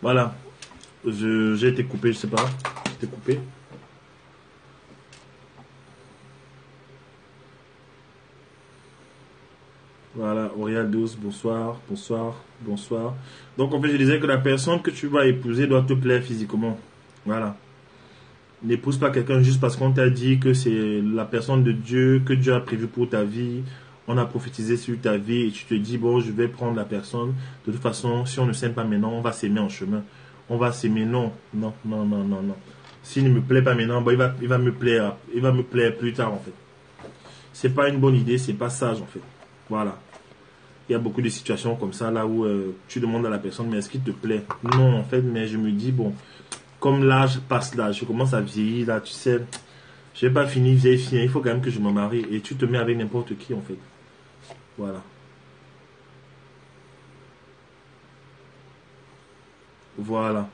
Voilà. J'ai été coupé, je sais pas. J'ai été coupé. Voilà, Auriel 12, bonsoir, bonsoir, bonsoir. Donc en fait, je disais que la personne que tu vas épouser doit te plaire physiquement. Voilà. N'épouse pas quelqu'un juste parce qu'on t'a dit que c'est la personne de Dieu, que Dieu a prévu pour ta vie. On a prophétisé sur ta vie et tu te dis, bon, je vais prendre la personne. De toute façon, si on ne s'aime pas maintenant, on va s'aimer en chemin. On va s'aimer, non, non, non, non, non, non. S'il ne me plaît pas maintenant, bon, il va me plaire plus tard en fait. C'est pas une bonne idée, c'est pas sage en fait. Voilà. Il y a beaucoup de situations comme ça là où tu demandes à la personne, mais est-ce qu'il te plaît? Non en fait, mais je me dis, bon, comme l'âge passe là, je commence à vieillir là, tu sais, je vais pas finir vieille fille, il faut quand même que je me marie et tu te mets avec n'importe qui en fait. Voilà. Voilà.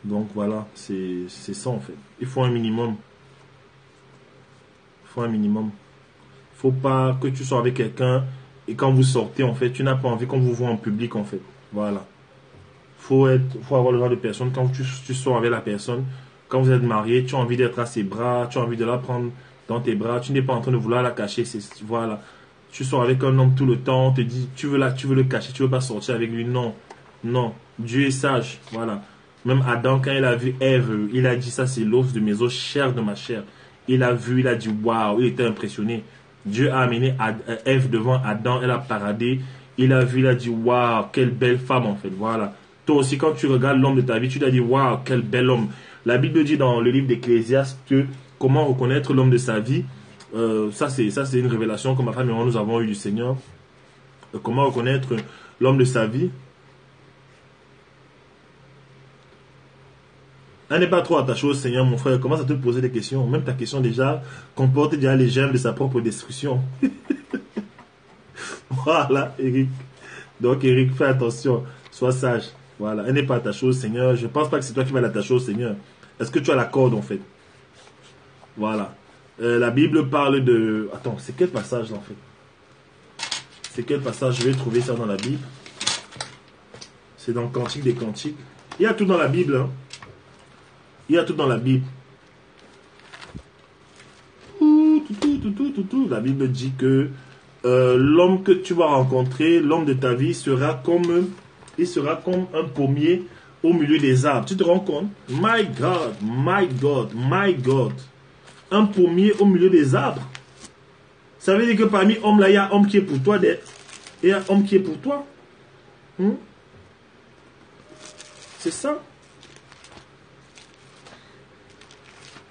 Donc voilà, c'est ça en fait. Il faut un minimum. Il faut un minimum. Faut pas que tu sois avec quelqu'un et quand vous sortez en fait, tu n'as pas envie qu'on vous voit en public en fait. Voilà. Faut avoir le genre de personne quand tu sors avec la personne, quand vous êtes marié, tu as envie d'être à ses bras, tu as envie de la prendre dans tes bras, tu n'es pas en train de vouloir la cacher, voilà. Tu sors avec un homme tout le temps, on te dit tu veux le cacher, tu veux pas sortir avec lui, non. Non, Dieu est sage, voilà. Même Adam quand il a vu Ève, il a dit ça c'est l'os de mes os, chair de ma chair. Il a vu, il a dit waouh, il était impressionné. Dieu a amené Ève devant Adam, elle a paradé. Il a vu, il a dit waouh, quelle belle femme en fait. Voilà. Toi aussi, quand tu regardes l'homme de ta vie, tu t'as dit waouh, quel bel homme. La Bible dit dans le livre d'Ecclésiaste que comment reconnaître l'homme de sa vie. Ça, c'est une révélation que ma femme et moi nous avons eue du Seigneur. Comment reconnaître l'homme de sa vie. Elle n'est pas trop attachée au Seigneur, mon frère. Commence à te poser des questions. Même ta question déjà comporte déjà les germes de sa propre destruction. Voilà, Eric. Donc, Eric, fais attention. Sois sage. Voilà. Elle n'est pas attachée au Seigneur. Je ne pense pas que c'est toi qui vas l'attacher au Seigneur. Est-ce que tu as la corde, en fait? Voilà. La Bible parle de... Attends, c'est quel passage, là, en fait? C'est quel passage? Je vais trouver ça dans la Bible. C'est dans Cantique des Cantiques. Il y a tout dans la Bible, hein. Il y a tout dans la Bible. La Bible dit que l'homme que tu vas rencontrer, l'homme de ta vie, il sera comme un pommier au milieu des arbres. Tu te rends compte? My God, my God, my God. Un pommier au milieu des arbres. Ça veut dire que parmi hommes là, il y a un homme qui est pour toi. Il y a un homme qui est pour toi. C'est ça.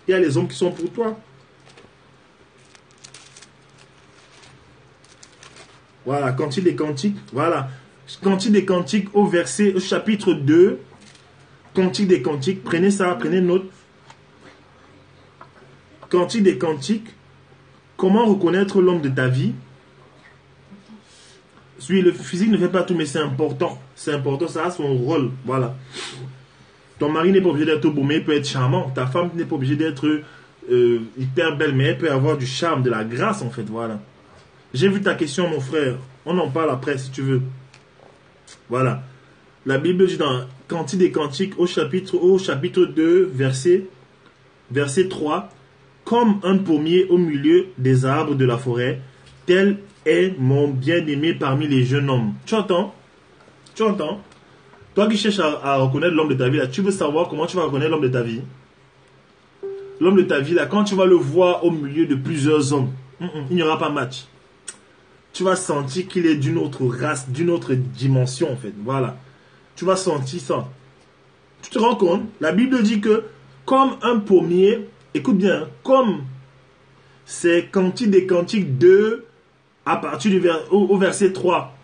Il y a les hommes qui sont pour toi. Voilà, Cantique des Cantiques. Voilà. Cantique des Cantiques au chapitre 2. Cantique des Cantiques. Prenez ça, prenez note. Cantique des Cantiques. Comment reconnaître l'homme de ta vie? Oui, le physique ne fait pas tout, mais c'est important. C'est important, ça a son rôle. Voilà. Ton mari n'est pas obligé d'être beau, mais il peut être charmant. Ta femme n'est pas obligée d'être hyper belle, mais elle peut avoir du charme, de la grâce en fait. Voilà. J'ai vu ta question, mon frère. On en parle après si tu veux. Voilà. La Bible dit dans Cantique des Cantiques au chapitre 2, verset 3. Comme un pommier au milieu des arbres de la forêt, tel est mon bien-aimé parmi les jeunes hommes. Tu entends? Tu entends? Toi qui cherches à reconnaître l'homme de ta vie, là, tu veux savoir comment tu vas reconnaître l'homme de ta vie? L'homme de ta vie, là, quand tu vas le voir au milieu de plusieurs hommes, il n'y aura pas match. Tu vas sentir qu'il est d'une autre race, d'une autre dimension, en fait. Voilà. Tu vas sentir ça. Tu te rends compte? La Bible dit que, comme un pommier, écoute bien, comme c'est Cantique des Cantiques 2, à partir au verset 3.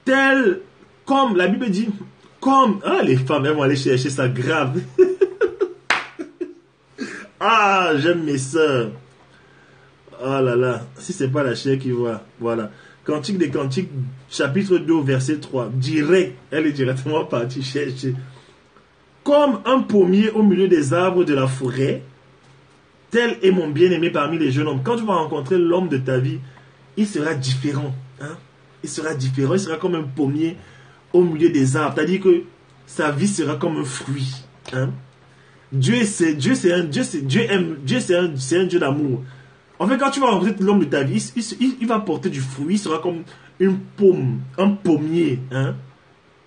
Tel... Comme la Bible dit, comme... Ah, les femmes, elles vont aller chercher ça grave. Ah, j'aime mes soeurs. Oh là là, si c'est pas la chair qui voit. Voilà. Cantique des Cantiques, chapitre 2, verset 3. Direct, elle est directement partie chercher. Comme un pommier au milieu des arbres de la forêt, tel est mon bien-aimé parmi les jeunes hommes. Quand tu vas rencontrer l'homme de ta vie, il sera différent. Hein? Il sera différent, il sera comme un pommier au milieu des arbres. C'est-à-dire que sa vie sera comme un fruit. Hein? Dieu, c'est un Dieu d'amour. En fait, quand tu vas rencontrer l'homme de ta vie, il va porter du fruit. Il sera comme une pomme, un pommier. Hein?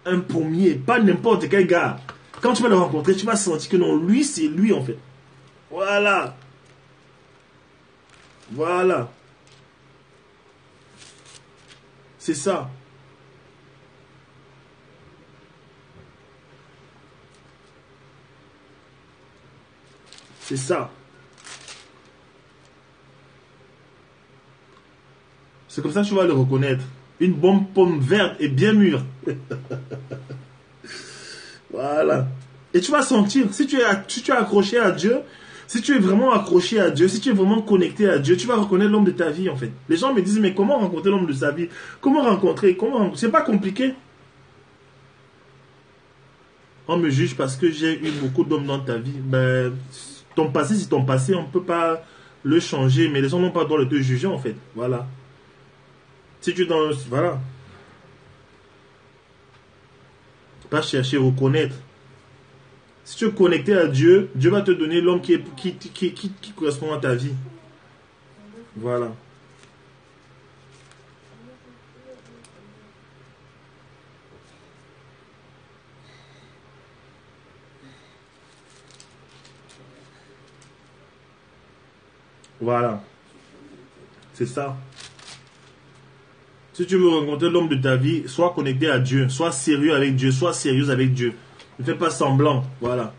Un pommier, pas n'importe quel gars. Quand tu vas le rencontrer, tu vas sentir que non, lui, c'est lui en fait. Voilà. Voilà. C'est ça. C'est ça. C'est comme ça que tu vas le reconnaître. Une bonne pomme verte et bien mûre. Voilà. Et tu vas sentir, si tu es accroché à Dieu, si tu es vraiment accroché à Dieu, si tu es vraiment connecté à Dieu, tu vas reconnaître l'homme de ta vie en fait. Les gens me disent, mais comment rencontrer l'homme de sa vie? Comment rencontrer? C'est pas compliqué. On me juge parce que j'ai eu beaucoup d'hommes dans ta vie. Ben, ton passé, c'est ton passé, on ne peut pas le changer, mais les gens n'ont pas le droit de te juger en fait. Voilà. Si tu es dans... Voilà. Pas chercher à reconnaître. Si tu es connecté à Dieu, Dieu va te donner l'homme qui correspond à ta vie. Voilà. Voilà. C'est ça. Si tu veux rencontrer l'homme de ta vie, sois connecté à Dieu, sois sérieux avec Dieu, sois sérieuse avec Dieu. Ne fais pas semblant, voilà.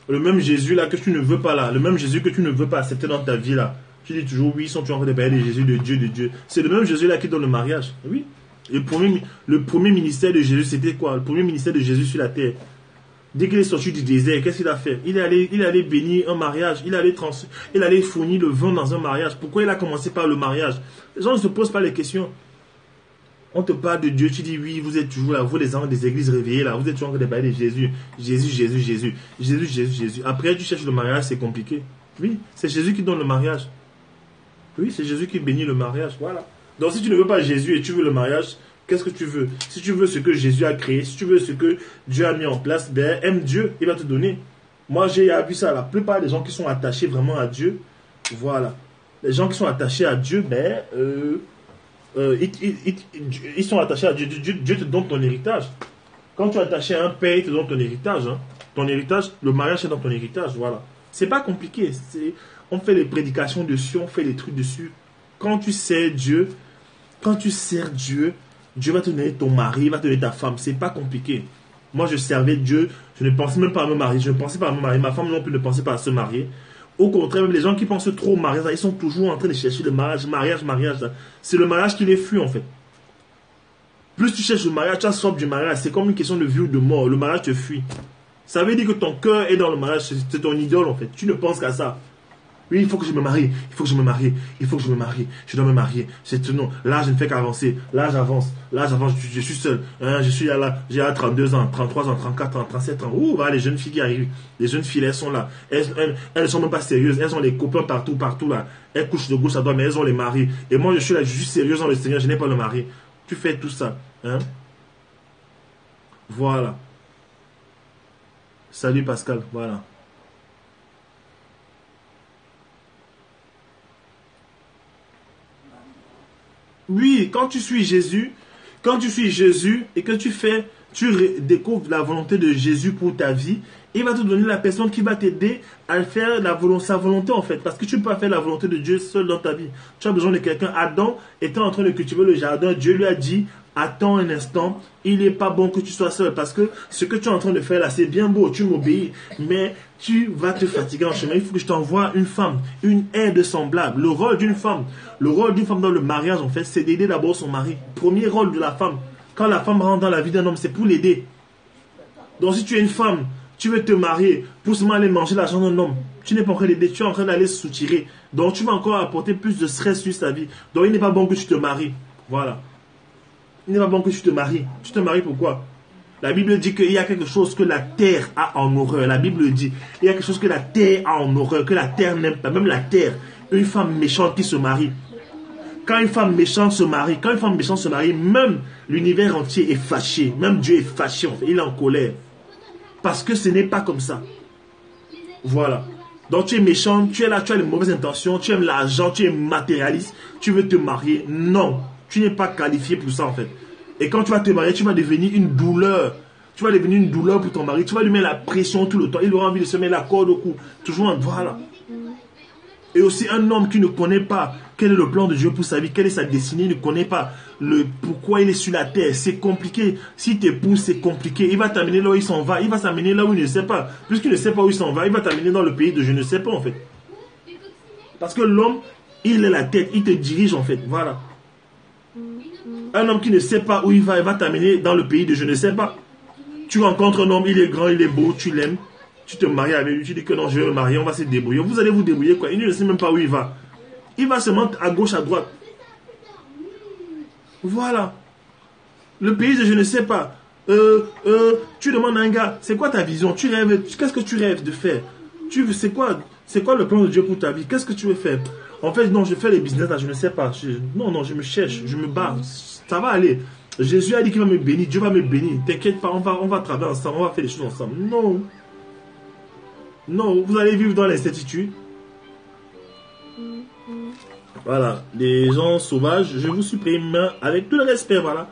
Le même Jésus là que tu ne veux pas là, le même Jésus que tu ne veux pas accepter dans ta vie là. Tu dis toujours oui, ils sont toujours en train de parler de Jésus, de Dieu, de Dieu. C'est le même Jésus là qui donne le mariage, oui. Le premier ministère de Jésus, c'était quoi? Le premier ministère de Jésus sur la terre. Dès qu'il est sorti du désert, qu'est-ce qu'il a fait? Il allait bénir un mariage, il allait fournir le vin dans un mariage. Pourquoi il a commencé par le mariage? Les gens ne se posent pas les questions. On te parle de Dieu, tu dis oui, vous êtes toujours là, vous les gens des églises réveillées là, vous êtes toujours en train de parler de Jésus. Jésus, Jésus, Jésus. Jésus, Jésus, Jésus. Après, tu cherches le mariage, c'est compliqué. Oui, c'est Jésus qui donne le mariage. Oui, c'est Jésus qui bénit le mariage, voilà. Donc si tu ne veux pas Jésus et tu veux le mariage, qu'est-ce que tu veux? Si tu veux ce que Jésus a créé, si tu veux ce que Dieu a mis en place, ben aime Dieu, il va te donner. Moi, j'ai vu ça, la plupart des gens qui sont attachés vraiment à Dieu, voilà. Les gens qui sont attachés à Dieu, ben, ils sont attachés à Dieu. Dieu te donne ton héritage. Quand tu es attaché à un père, il te donne ton héritage. Hein. Ton héritage, le mariage est dans ton héritage, voilà. C'est pas compliqué. On fait les prédications dessus, on fait les trucs dessus. Quand tu sers Dieu, Dieu va te donner ton mari, il va te donner ta femme. C'est pas compliqué. Moi, je servais Dieu, je ne pensais même pas à me marier. Je ne pensais pas à me marier. Ma femme non plus ne pensait pas à se marier. Au contraire, même les gens qui pensent trop au mariage, ils sont toujours en train de chercher le mariage. C'est le mariage qui les fuit en fait. Plus tu cherches le mariage, tu as soif du mariage. C'est comme une question de vie ou de mort. Le mariage te fuit. Ça veut dire que ton cœur est dans le mariage. C'est ton idole en fait. Tu ne penses qu'à ça. Oui, il faut que je me marie. Il faut que je me marie. Il faut que je me marie. Je dois me marier. C'est non. Là, je ne fais qu'avancer. Là, j'avance. Je suis seul. Hein, j'ai 32 ans, 33 ans, 34 ans, 37 ans. Ouh, voilà, les jeunes filles qui arrivent. Les jeunes filles, elles sont là. Elles ne sont même pas sérieuses. Elles ont les copains partout là. Elles couchent de gauche à droite, mais elles ont les maris. Et moi, je suis là, je suis sérieuse dans le Seigneur. Je n'ai pas le mari. Tu fais tout ça. Hein? Voilà. Salut Pascal. Voilà. Oui, quand tu suis Jésus et que tu découvres la volonté de Jésus pour ta vie, il va te donner la personne qui va t'aider à faire sa volonté en fait. Parce que tu ne peux pas faire la volonté de Dieu seul dans ta vie. Tu as besoin de quelqu'un. Adam était en train de cultiver le jardin. Dieu lui a dit, attends un instant, il n'est pas bon que tu sois seul. Parce que ce que tu es en train de faire là, c'est bien beau, tu m'obéis. Mais tu vas te fatiguer en chemin. Il faut que je t'envoie une femme, une aide semblable. Le rôle d'une femme dans le mariage en fait, c'est d'aider d'abord son mari. Premier rôle de la femme. Quand la femme rentre dans la vie d'un homme, c'est pour l'aider. Donc si tu es une femme, tu veux te marier pour seulement aller manger l'argent d'un homme. Tu n'es pas en train d'aider, tu es en train d'aller se soutirer. Donc tu vas encore apporter plus de stress sur ta vie. Donc il n'est pas bon que tu te maries. Voilà. Il n'est pas bon que tu te maries. Tu te maries pourquoi? La Bible dit qu'il y a quelque chose que la terre a en horreur. La Bible dit il y a quelque chose que la terre a en horreur, que la terre n'aime pas. Même la terre, une femme méchante qui se marie. Quand une femme méchante se marie, même l'univers entier est fâché. Même Dieu est fâché, en fait. Il est en colère. Parce que ce n'est pas comme ça. Voilà. Donc tu es méchant, tu es là, tu as les mauvaises intentions, tu aimes l'argent, tu es matérialiste, tu veux te marier. Non, tu n'es pas qualifié pour ça en fait. Et quand tu vas te marier, tu vas devenir une douleur. Tu vas devenir une douleur pour ton mari. Tu vas lui mettre la pression tout le temps. Il aura envie de se mettre la corde au cou. Toujours voilà. Et aussi un homme qui ne connaît pas quel est le plan de Dieu pour sa vie, quelle est sa destinée, il ne connaît pas pourquoi il est sur la terre. C'est compliqué. Si tu épouses, c'est compliqué. Il va t'amener là où il s'en va. Il va s'amener là où il ne sait pas. Puisqu'il ne sait pas où il s'en va, il va t'amener dans le pays de je ne sais pas en fait. Parce que l'homme, il est la tête, il te dirige en fait. Voilà. Un homme qui ne sait pas où il va t'amener dans le pays de je ne sais pas. Tu rencontres un homme, il est grand, il est beau, tu l'aimes. Tu te maries avec lui, tu dis que non, je vais me marier, on va se débrouiller. Vous allez vous débrouiller quoi. Il ne sait même pas où il va. Il va se mettre à gauche, à droite. Voilà. Le pays de je ne sais pas. Tu demandes à un gars, c'est quoi ta vision? Tu rêves, qu'est-ce que tu rêves de faire? C'est quoi le plan de Dieu pour ta vie? Qu'est-ce que tu veux faire? En fait, non, je fais les business là, je ne sais pas. Non, je me cherche, je me bats. Ça va aller. Jésus a dit qu'il va me bénir, Dieu va me bénir. T'inquiète pas, on va travailler ensemble, on va faire les choses ensemble. Non. Non, vous allez vivre dans l'incertitude. Voilà, les gens sauvages, je vous supprime avec tout le respect, voilà.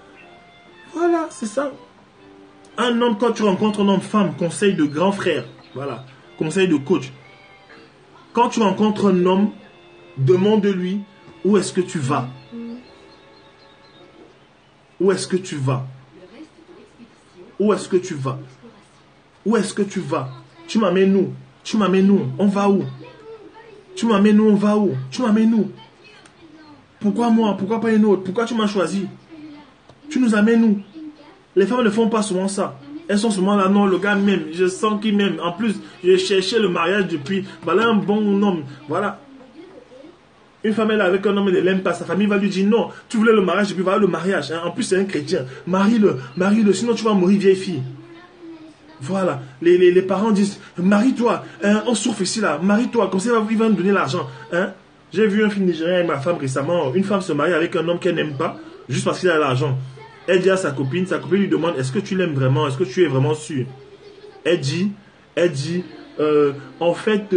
Voilà, c'est ça. Un homme, quand tu rencontres un homme-femme, conseil de grand frère, voilà, conseil de coach. Quand tu rencontres un homme, demande-lui où est-ce que tu vas. Où est-ce que tu vas? Où est-ce que tu vas? Où est-ce que tu vas? Tu m'amènes où? Tu m'amènes où? On va où? Tu m'amènes où? On va où? Tu m'amènes où? Pourquoi moi? Pourquoi pas une autre? Pourquoi tu m'as choisi? Tu nous amènes où? Les femmes ne font pas souvent ça. Elles sont souvent là, non, le gars m'aime. Je sens qu'il m'aime. En plus, j'ai cherché le mariage depuis. Voilà un bon homme. Voilà. Une femme elle est avec un homme, elle ne l'aime pas. Sa famille va lui dire non. Tu voulais le mariage depuis, voilà le mariage. Hein. En plus, c'est un chrétien. Marie-le. Sinon tu vas mourir vieille fille. Voilà, les parents disent, marie-toi, hein, on souffre ici là, marie-toi, comme ça il va nous donner l'argent. Hein. J'ai vu un film nigérien avec ma femme récemment, une femme se marie avec un homme qu'elle n'aime pas, juste parce qu'il a l'argent. Elle dit à sa copine lui demande, est-ce que tu l'aimes vraiment, est-ce que tu es vraiment sûr? Elle dit, en fait,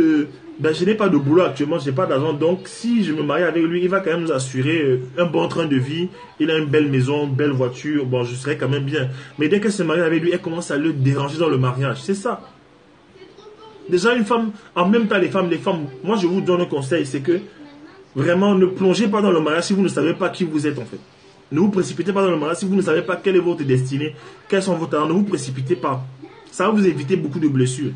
je n'ai pas de boulot actuellement, je n'ai pas d'argent, donc si je me marie avec lui, il va quand même nous assurer un bon train de vie, il a une belle maison, une belle voiture, bon, je serai quand même bien. Mais dès qu'elle se marie avec lui, elle commence à le déranger dans le mariage, c'est ça. Déjà une femme, en même temps les femmes, moi je vous donne un conseil, c'est que vraiment ne plongez pas dans le mariage si vous ne savez pas qui vous êtes en fait. Ne vous précipitez pas dans le mariage si vous ne savez pas quelle est votre destinée, quels sont vos talents, ne vous précipitez pas. Ça va vous éviter beaucoup de blessures.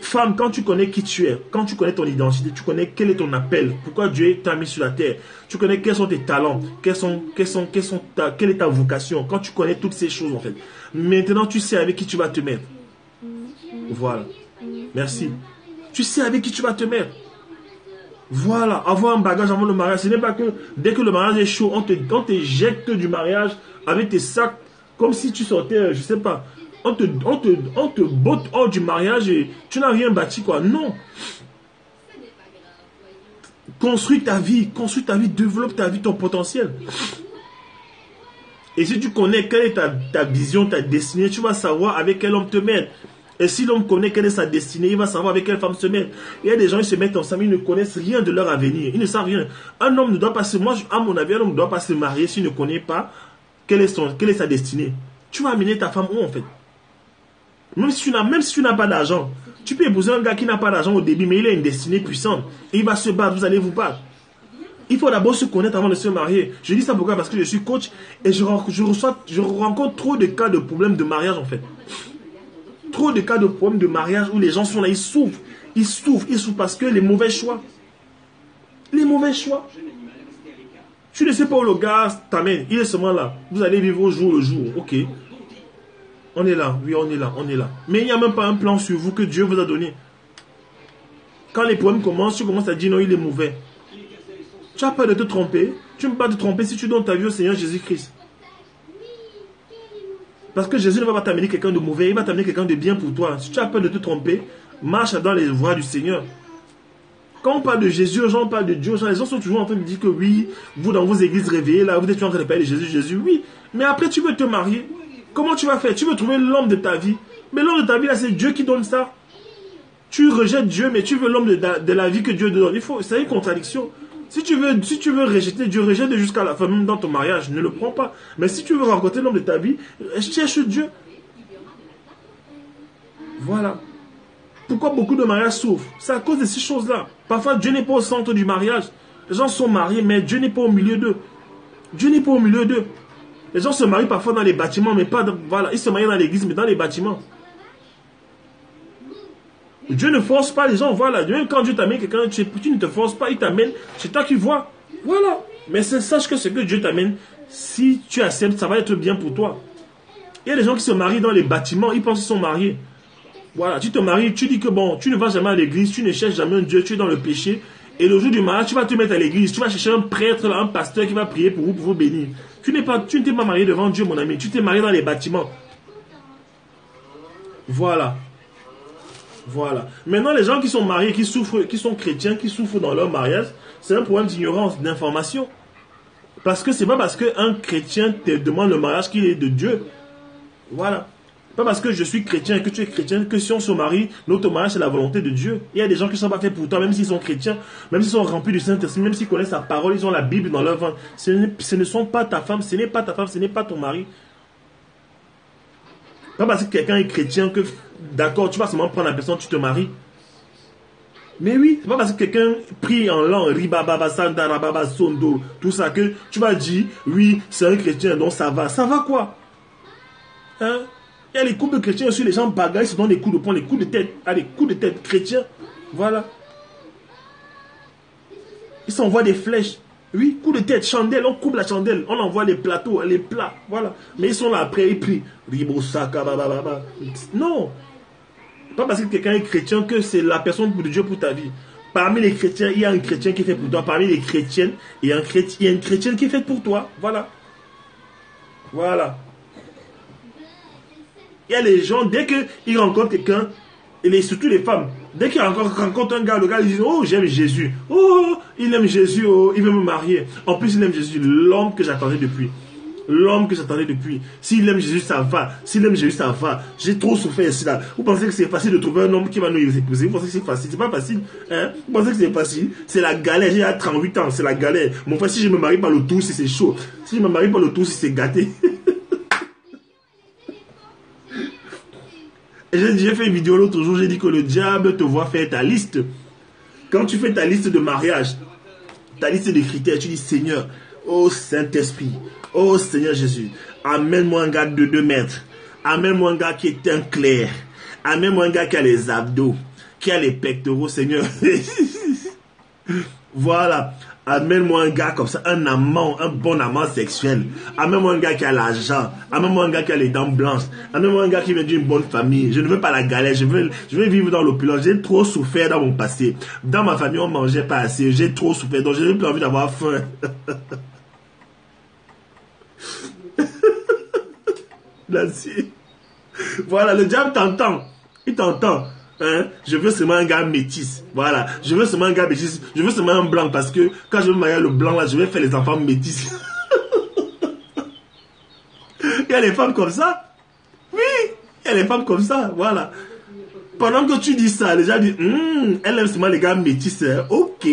Femme, quand tu connais qui tu es, quand tu connais ton identité, tu connais quel est ton appel, pourquoi Dieu t'a mis sur la terre, tu connais quels sont tes talents, quelle est ta vocation, quand tu connais toutes ces choses en fait. Maintenant, tu sais avec qui tu vas te mettre. Voilà. Merci. Tu sais avec qui tu vas te mettre. Voilà. Avoir un bagage avant le mariage, ce n'est pas que dès que le mariage est chaud, on te jette du mariage avec tes sacs, comme si tu sortais, je sais pas. On te botte hors du mariage et tu n'as rien bâti quoi. Non. Construis ta vie, développe ta vie, ton potentiel. Et si tu connais quelle est ta vision, ta destinée, tu vas savoir avec quel homme te mettre. Et si l'homme connaît quelle est sa destinée, il va savoir avec quelle femme se mettre. Il y a des gens qui se mettent ensemble, ils ne connaissent rien de leur avenir. Ils ne savent rien. Un homme ne doit pas à mon avis, un homme ne doit pas se marier s'il ne connaît pas quelle est sa destinée. Tu vas amener ta femme où en fait? Même si tu n'as pas d'argent, tu peux épouser un gars qui n'a pas d'argent au début, mais il a une destinée puissante. Et il va se battre, vous allez vous battre. Il faut d'abord se connaître avant de se marier. Je dis ça pourquoi? Parce que je suis coach et je rencontre trop de cas de problèmes de mariage en fait. Trop de cas de problèmes de mariage où les gens sont là, ils souffrent parce que les mauvais choix. Les mauvais choix. Tu ne sais pas où le gars t'amène, il est seulement là. Vous allez vivre au jour le jour, ok. On est là, oui, on est là. Mais il n'y a même pas un plan sur vous que Dieu vous a donné. Quand les problèmes commencent, tu commences à dire non, il est mauvais. Tu as peur de te tromper. Tu ne peux pas te tromper si tu donnes ta vie au Seigneur Jésus-Christ. Parce que Jésus ne va pas t'amener quelqu'un de mauvais, il va t'amener quelqu'un de bien pour toi. Si tu as peur de te tromper, marche dans les voies du Seigneur. Quand on parle de Jésus, les gens parlent de Dieu, les gens sont toujours en train de dire que oui, vous dans vos églises réveillées, là, vous êtes en train de parler de Jésus, Jésus, oui. Mais après, tu veux te marier. Comment tu vas faire? Tu veux trouver l'homme de ta vie. Mais l'homme de ta vie, là, c'est Dieu qui donne ça. Tu rejettes Dieu, mais tu veux l'homme de la vie que Dieu te donne. C'est une contradiction. Si tu veux rejeter Dieu, rejette jusqu'à la fin, même dans ton mariage, ne le prends pas. Mais si tu veux rencontrer l'homme de ta vie, cherche Dieu. Voilà. Pourquoi beaucoup de mariages souffrent? C'est à cause de ces choses-là. Parfois, Dieu n'est pas au centre du mariage. Les gens sont mariés, mais Dieu n'est pas au milieu d'eux. Dieu n'est pas au milieu d'eux. Les gens se marient parfois dans les bâtiments, mais pas dans... Voilà, ils se marient dans l'église, mais dans les bâtiments. Dieu ne force pas les gens, voilà. Même quand Dieu t'amène quelqu'un, tu ne te forces pas, il t'amène, c'est toi qui vois. Voilà. Mais sache que ce que Dieu t'amène, si tu acceptes, ça va être bien pour toi. Il y a des gens qui se marient dans les bâtiments, ils pensent qu'ils sont mariés. Voilà, tu te maries, tu dis que bon, tu ne vas jamais à l'église, tu ne cherches jamais un Dieu, tu es dans le péché. Et le jour du mariage, tu vas te mettre à l'église, tu vas chercher un prêtre, un pasteur qui va prier pour vous bénir. Tu ne t'es pas marié devant Dieu, mon ami, tu t'es marié dans les bâtiments. Voilà. Voilà. Maintenant, les gens qui sont mariés, qui souffrent, qui sont chrétiens, qui souffrent dans leur mariage, c'est un problème d'ignorance, d'information. Parce que c'est pas parce qu'un chrétien te demande le mariage qu'il est de Dieu. Voilà. Pas parce que je suis chrétien et que tu es chrétien que si on se marie, notre mariage c'est la volonté de Dieu. Il y a des gens qui ne sont pas faits pour toi, même s'ils sont chrétiens, même s'ils sont remplis du Saint-Esprit, même s'ils connaissent sa parole, ils ont la Bible dans leur ventre. Ce ne sont pas ta femme, ce n'est pas ta femme, ce n'est pas ton mari. Pas parce que quelqu'un est chrétien que, d'accord, tu vas seulement prendre la personne, tu te maries. Mais oui, c'est pas parce que quelqu'un prie en langue, ribababa, sanda, rababa, sondo, tout ça, que tu vas dire, oui, c'est un chrétien, donc ça va. Ça va quoi? Hein? Il y a les coups de chrétiens aussi, les gens bagaillent, se donnent des coups de poing, les coups de tête. Ah, les coups de tête chrétiens. Voilà. Ils s'envoient des flèches. Oui, coups de tête, chandelle, on coupe la chandelle, on envoie les plateaux, les plats. Voilà. Mais ils sont là après, ils prient. Non. Pas parce que quelqu'un est chrétien que c'est la personne de Dieu pour ta vie. Parmi les chrétiens, il y a un chrétien qui est fait pour toi. Parmi les chrétiennes, il y a une chrétienne qui est faite pour toi. Voilà. Voilà. Il y a les gens, dès qu'ils rencontrent quelqu'un, et surtout les femmes, dès qu'ils rencontrent un gars, le gars il dit, oh j'aime Jésus, oh il aime Jésus, oh il veut me marier. En plus il aime Jésus, l'homme que j'attendais depuis. L'homme que j'attendais depuis. S'il aime Jésus, ça va. S'il aime Jésus, ça va. J'ai trop souffert ici là. Vous pensez que c'est facile de trouver un homme qui va nous épouser? Vous pensez que c'est facile? C'est pas facile. Hein? Vous pensez que c'est facile? C'est la galère. J'ai 38 ans, c'est la galère. Mon frère, si je me marie par le tour, si c'est chaud. Si je me marie par le tour, si c'est gâté. J'ai fait une vidéo l'autre jour, j'ai dit que le diable te voit faire ta liste. Quand tu fais ta liste de mariage, ta liste de critères, tu dis Seigneur, oh Saint-Esprit, oh Seigneur Jésus, amène-moi un gars de 2 mètres, amène-moi un gars qui est un clair, amène-moi un gars qui a les abdos, qui a les pectoraux, Seigneur. Voilà. Amène-moi un gars comme ça, un amant, un bon amant sexuel. Amène-moi un gars qui a l'argent. Amène-moi un gars qui a les dents blanches. Amène-moi un gars qui vient d'une bonne famille. Je ne veux pas la galère. Je veux vivre dans l'opulence. J'ai trop souffert dans mon passé. Dans ma famille, on ne mangeait pas assez. J'ai trop souffert. Donc, je n'ai plus envie d'avoir faim. Voilà, le diable t'entend. Il t'entend. Hein? Je veux seulement un gars métis. Voilà. Je veux seulement un gars métis. Je veux seulement un blanc parce que quand je veux marier le blanc là, je vais faire les enfants métis. Il y a les femmes comme ça. Oui. Il y a les femmes comme ça. Voilà. Pendant que tu dis ça, les gens disent, elle aime seulement les gars métis. Hein? Ok.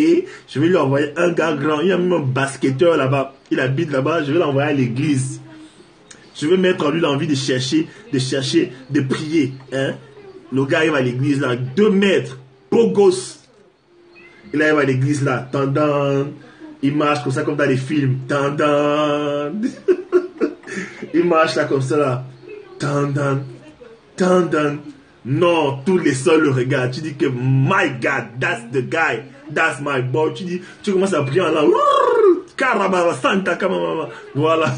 Je vais lui envoyer un gars grand. Il y a même un basketteur là-bas. Il habite là-bas. Je vais l'envoyer à l'église. Je vais mettre en lui l'envie de chercher, de prier. Hein? Le gars arrive à l'église là, 2 mètres, beau gosse. Il arrive à l'église là, tendant. Il marche comme ça comme dans les films, tendant. Il marche là comme ça là, tendant, tendant. Non, tous les seuls le regardent. Tu dis que my God, that's the guy, that's my boy. Tu commences à prier en langue. Carabara, Santa, Kamamama. Voilà.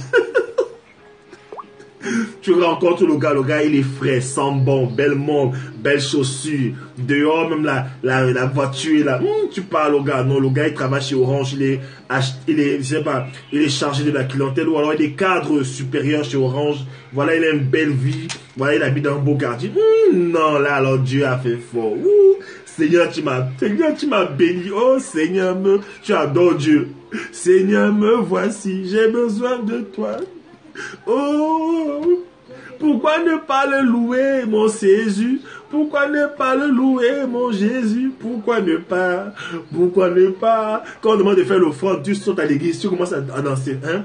Tu rencontres le gars il est frais, sent bon, belle montre, belles chaussures, dehors même la voiture là, tu parles au gars, non, le gars il travaille chez Orange, je sais pas, il est chargé de la clientèle ou alors il est cadre supérieur chez Orange, voilà, il a une belle vie, Voilà, il habite dans un beau quartier. Non, là, alors Dieu a fait fort. Seigneur, tu m'as béni. Oh, Seigneur, tu adores Dieu. Seigneur, me voici, j'ai besoin de toi. Oh, pourquoi ne pas le louer, mon Jésus? Pourquoi ne pas le louer, mon Jésus? Pourquoi ne pas? Quand on demande de faire l'offrande, tu sautes à l'église, tu commences à danser. Hein?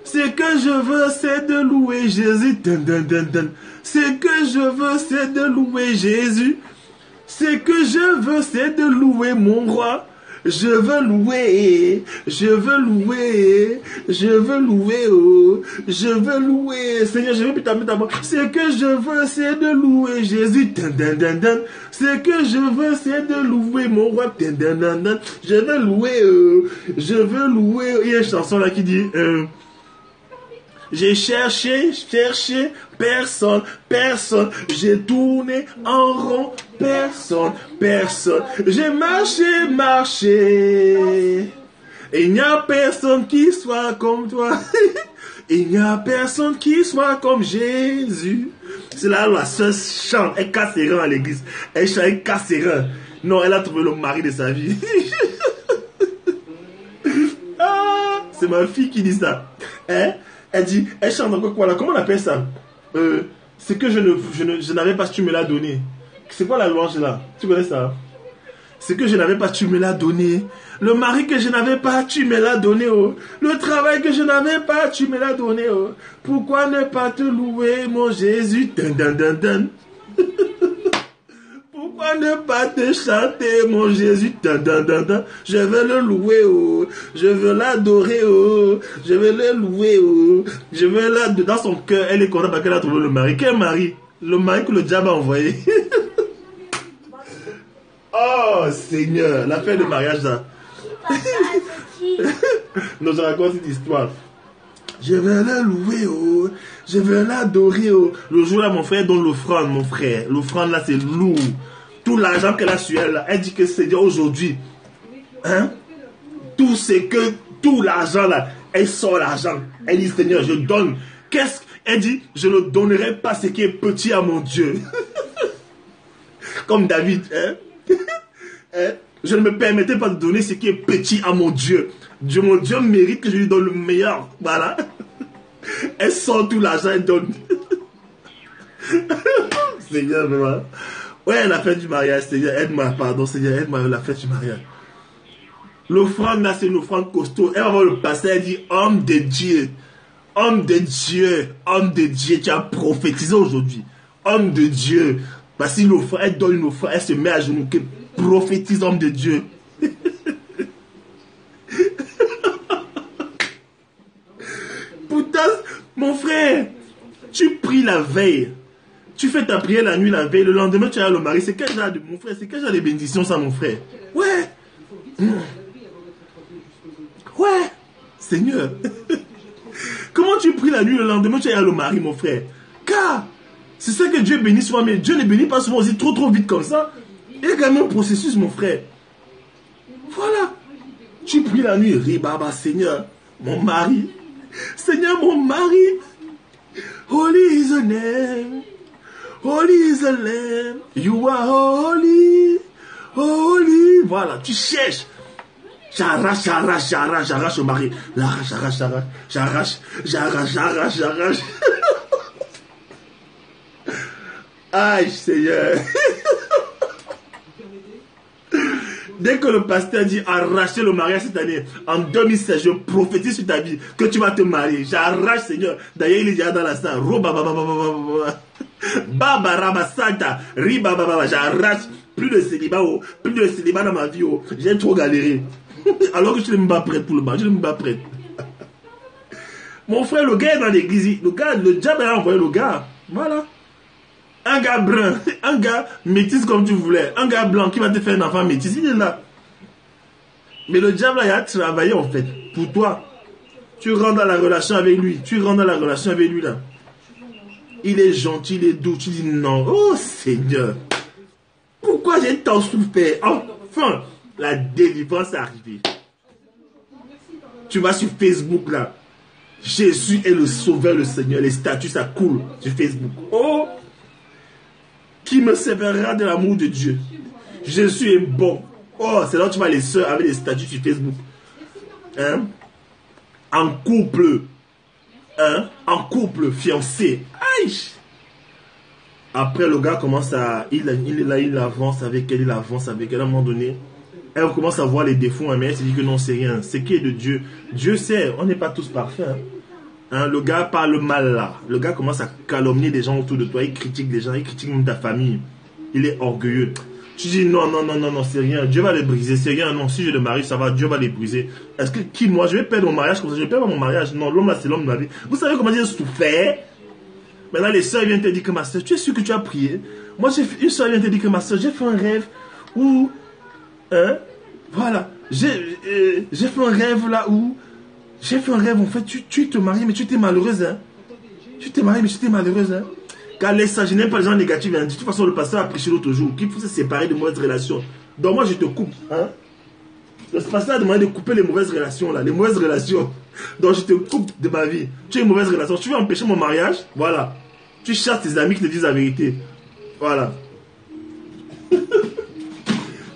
Ce que je veux, c'est de louer Jésus. Dun, dun, dun, dun. Ce que je veux, c'est de louer Jésus. Ce que je veux, c'est de louer mon roi. Je veux louer, oh, je veux louer, Seigneur, je veux plus t'amener ta main. Ce que je veux, c'est de louer Jésus. Dun, dun, dun, dun. Ce que je veux, c'est de louer mon roi. Dun, dun, dun, dun. Je veux louer, Il y a une chanson là qui dit, j'ai cherché, personne. J'ai tourné en rond, personne. J'ai marché. Et il n'y a personne qui soit comme toi. Il n'y a personne qui soit comme Jésus. C'est là où la sœur chante, elle casse ses reins à l'église. Elle chante, elle casse ses reins. Non, elle a trouvé le mari de sa vie. Ah, c'est ma fille qui dit ça. Hein? Elle dit, elle chante encore quoi là? Comment on appelle ça? C'est que je n'avais pas, tu me l'as donné. C'est quoi la louange là? Tu connais ça? C'est que je n'avais pas, tu me l'as donné. Le mari que je n'avais pas, tu me l'as donné. Oh. Le travail que je n'avais pas, tu me l'as donné. Oh. Pourquoi ne pas te louer, mon Jésus? Dun, dun, dun, dun. Pourquoi ne pas te chanter, mon Jésus? Dun, dun, dun, dun. Je veux le louer, oh. Je veux l'adorer, oh. Je veux le louer, oh. Je veux l'adorer. Dans son cœur, elle est contente parce qu'elle a trouvé le mari. Quel mari? Le mari que le diable a envoyé. Oh, Seigneur, l'affaire de mariage, là. Non, je raconte cette histoire. Je vais le louer, oh. Je vais l'adorer, oh. Le jour là, mon frère donne l'offrande, mon frère. L'offrande là, c'est lourd. Tout l'argent qu'elle a sur elle, là, elle dit que c'est aujourd'hui. Hein? Tout l'argent là, elle sort l'argent. Elle dit, Seigneur, je donne. Elle dit, je ne donnerai pas ce qui est petit à mon Dieu. Comme David, hein? Je ne me permettais pas de donner ce qui est petit à mon Dieu. Mon Dieu mérite que je lui donne le meilleur. Voilà. Elle sort tout l'argent et donne. Seigneur, vraiment. Ouais, la fête du mariage, Seigneur, aide-moi, pardon, Seigneur, aide-moi, la fête du mariage. L'offrande là, c'est une offrande costaud. Elle va voir le pasteur, elle dit, homme de Dieu, tu as prophétisé aujourd'hui. Homme de Dieu. Parce que l'offrande, elle donne une offrande, elle se met à genoux, prophétise, homme de Dieu. Putain, mon frère, tu pries la veille. Tu fais ta prière la nuit, la veille. Le lendemain, tu as le mari. C'est quel genre de, mon frère, c'est quel genre de bénédiction ça, mon frère? Ouais. Ouais. Seigneur. Comment tu pries la nuit, le lendemain, tu as le mari, mon frère? Car c'est ça que Dieu bénit souvent, mais Dieu ne bénit pas souvent aussi trop vite comme ça. Il y a quand même un processus, mon frère. Voilà. Tu pries la nuit, Ribaba, Seigneur, mon mari. Seigneur, mon mari. Holy is the name. Holy is the Lamb. You are holy. Holy. Voilà, tu cherches. J'arrache au mari. J'arrache. Aïe, Seigneur. Dès que le pasteur dit arracher le mariage cette année, en 2016, je prophétise sur ta vie que tu vas te marier. J'arrache, Seigneur. D'ailleurs, il est déjà dans la salle. J'arrache. Plus de célibat, dans ma vie. J'ai trop galéré. Alors que je ne suis même pas prêt pour le mariage. Je ne suis même pas prêt. Mon frère, le gars est dans l'église. Le diable a envoyé le gars. Voilà. Un gars brun, un gars métis comme tu voulais, un gars blanc qui va te faire un enfant métis, il est là. Mais le diable, il a travaillé en fait pour toi. Tu rentres dans la relation avec lui, là. Il est gentil, il est doux, tu dis non. Oh Seigneur, pourquoi j'ai tant souffert? Enfin, la délivrance est arrivée. Tu vas sur Facebook là. Jésus est le sauveur, le Seigneur. Les statuts, ça coule sur Facebook. Oh, qui me séparera de l'amour de Dieu? Jésus est bon. Oh, c'est là où tu vois les sœurs avec les statuts sur Facebook. Hein? En couple. Hein? En couple, fiancé. Aïe! Après, le gars commence à... Il avance avec elle, À un moment donné, elle commence à voir les défauts, mais elle se dit que non, c'est rien. C'est qui est de Dieu. Dieu sait, on n'est pas tous parfaits. Hein? Le gars parle mal là. Le gars commence à calomnier des gens autour de toi. Il critique des gens, il critique même ta famille. Il est orgueilleux. Tu dis non, c'est rien. Dieu va les briser, c'est rien. Non, si je le marie, ça va, Dieu va les briser. Est-ce que qui, moi, je vais perdre mon mariage comme ça? Je vais perdre mon mariage. Non, l'homme là, c'est l'homme de ma vie. Vous savez comment j'ai souffert? Maintenant, les soeurs viennent te dire que ma soeur, tu es sûr que tu as prié? Moi, une soeur vient te dire que ma soeur, j'ai fait un rêve où, hein, voilà, j'ai fait un rêve là où, j'ai fait un rêve, en fait, tu te maries, mais tu étais malheureuse, hein. Tu t'es mariée, mais tu étais malheureuse, hein. Car laisse ça, je n'aime pas les gens négatifs, hein. De toute façon, le pasteur a prêché l'autre jour, qu'il faut se séparer de mauvaises relations. Donc moi, je te coupe, hein. Le pasteur a demandé de couper les mauvaises relations, là, les mauvaises relations. Donc je te coupe de ma vie. Tu as une mauvaise relation. Tu veux empêcher mon mariage? Voilà. Tu chasses tes amis qui te disent la vérité. Voilà.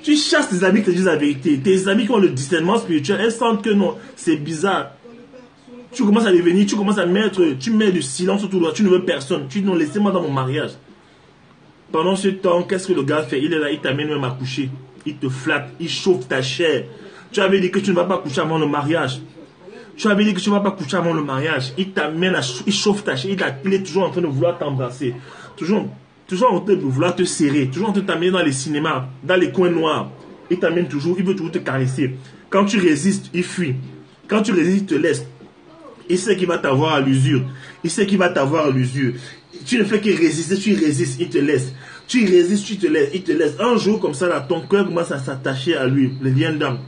Tu chasses tes amis qui te disent la vérité. Tes amis qui ont le discernement spirituel, elles sentent que non, c'est bizarre. Tu commences à devenir, tu mets du silence autour de toi. Tu ne veux personne. Tu dis non, laissez-moi dans mon mariage. Pendant ce temps, qu'est-ce que le gars fait? Il est là, il t'amène même à coucher. Il te flatte, il chauffe ta chair. Tu avais dit que tu ne vas pas coucher avant le mariage. Tu avais dit que tu ne vas pas coucher avant le mariage. Il t'amène il chauffe ta chair. Il est toujours en train de vouloir t'embrasser. Toujours en train de vouloir te serrer. Toujours en train de t'amener dans les cinémas, dans les coins noirs. Il t'amène toujours, il veut toujours te caresser. Quand tu résistes, il fuit. Quand tu résistes, il te laisse. Il sait qu'il va t'avoir à l'usure. Tu ne fais que résister, tu résistes, il te laisse. Tu résistes, tu te laisses, il te laisse. Un jour comme ça, là, ton cœur commence à s'attacher à lui, les liens d'âme.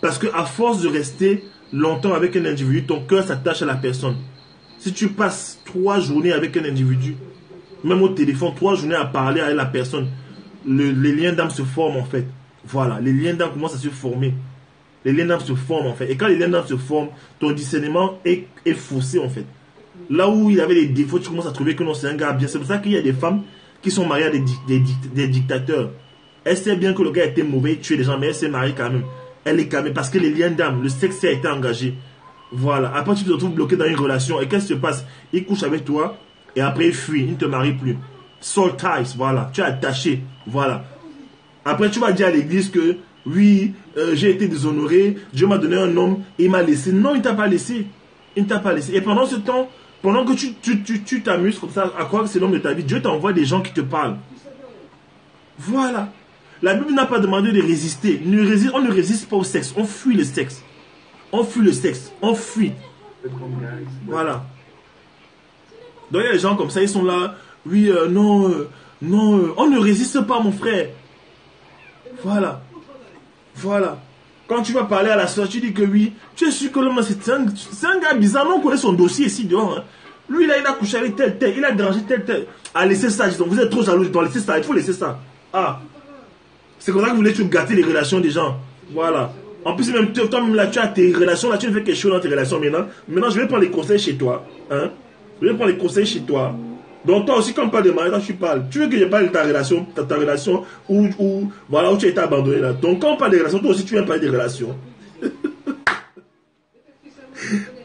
Parce qu'à force de rester longtemps avec un individu, ton cœur s'attache à la personne. Si tu passes 3 journées avec un individu, même au téléphone, 3 journées à parler avec la personne, les liens d'âme se forment en fait. Voilà, les liens d'âme commencent à se former. Les liens d'âme se forment en fait. Et quand les liens d'âme se forment, ton discernement est faussé en fait. Là où il avait des défauts, tu commences à trouver que non, c'est un gars bien. C'est pour ça qu'il y a des femmes qui sont mariées à des dictateurs. Elle sait bien que le gars était mauvais, il tuait des gens, mais elle s'est mariée quand même. Elle est quand même, parce que les liens d'âme, le sexe a été engagé. Voilà. Après, tu te retrouves bloqué dans une relation. Et qu'est-ce qui se passe? Il couche avec toi, et après il fuit, il ne te marie plus. Soul ties, voilà. Tu es attaché, voilà. Après, tu vas dire à l'église que, oui, j'ai été déshonoré, Dieu m'a donné un homme, et il m'a laissé. Non, il ne t'a pas laissé. Il ne t'a pas laissé. Et pendant ce temps, pendant que tu t'amuses comme ça, à croire que c'est l'homme de ta vie, Dieu t'envoie des gens qui te parlent. Voilà. La Bible n'a pas demandé de résister. On ne résiste pas au sexe. On fuit le sexe. On fuit le sexe. On fuit. Voilà. Donc il y a des gens comme ça, ils sont là. Oui, non, on ne résiste pas, mon frère. Voilà. Voilà. Quand tu vas parler à la soeur, tu dis que oui, tu es sûr que l'homme, c'est un gars bizarre. Non, on connaît son dossier ici dehors. Hein. Lui, là, il a couché avec tel, il a dérangé tel. Ah, laissez ça. Donc, vous êtes trop jaloux. Donc, laissez ça. Il faut laisser ça. Ah. C'est comme ça que vous voulez gâter les relations des gens. Voilà. En plus, même toi-même, là, tu as tes relations. Là, tu ne fais quelque chose dans tes relations maintenant. Maintenant, je vais prendre les conseils chez toi. Hein. Je vais prendre les conseils chez toi. Donc, toi aussi, quand on parle de mariage, tu parles. Tu veux que je parle de ta relation où voilà, où tu as été abandonné là. Donc, quand on parle des relations, toi aussi, tu viens parler des relations.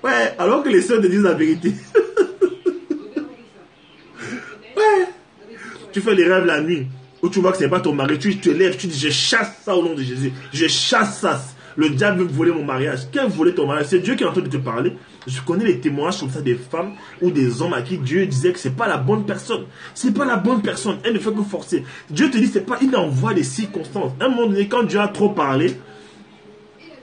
Ouais, alors que les sœurs te disent la vérité. Ouais. Tu fais les rêves la nuit, où tu vois que ce n'est pas ton mari, tu te lèves, tu dis, je chasse ça au nom de Jésus. Je chasse ça. Le diable veut voler mon mariage. Quel voler ton mariage? C'est Dieu qui est en train de te parler. Je connais les témoignages comme ça des femmes ou des hommes à qui Dieu disait que c'est pas la bonne personne. C'est pas la bonne personne. Elle ne fait que forcer. Dieu te dit c'est pas. Il envoie des circonstances. À un moment donné, quand Dieu a trop parlé,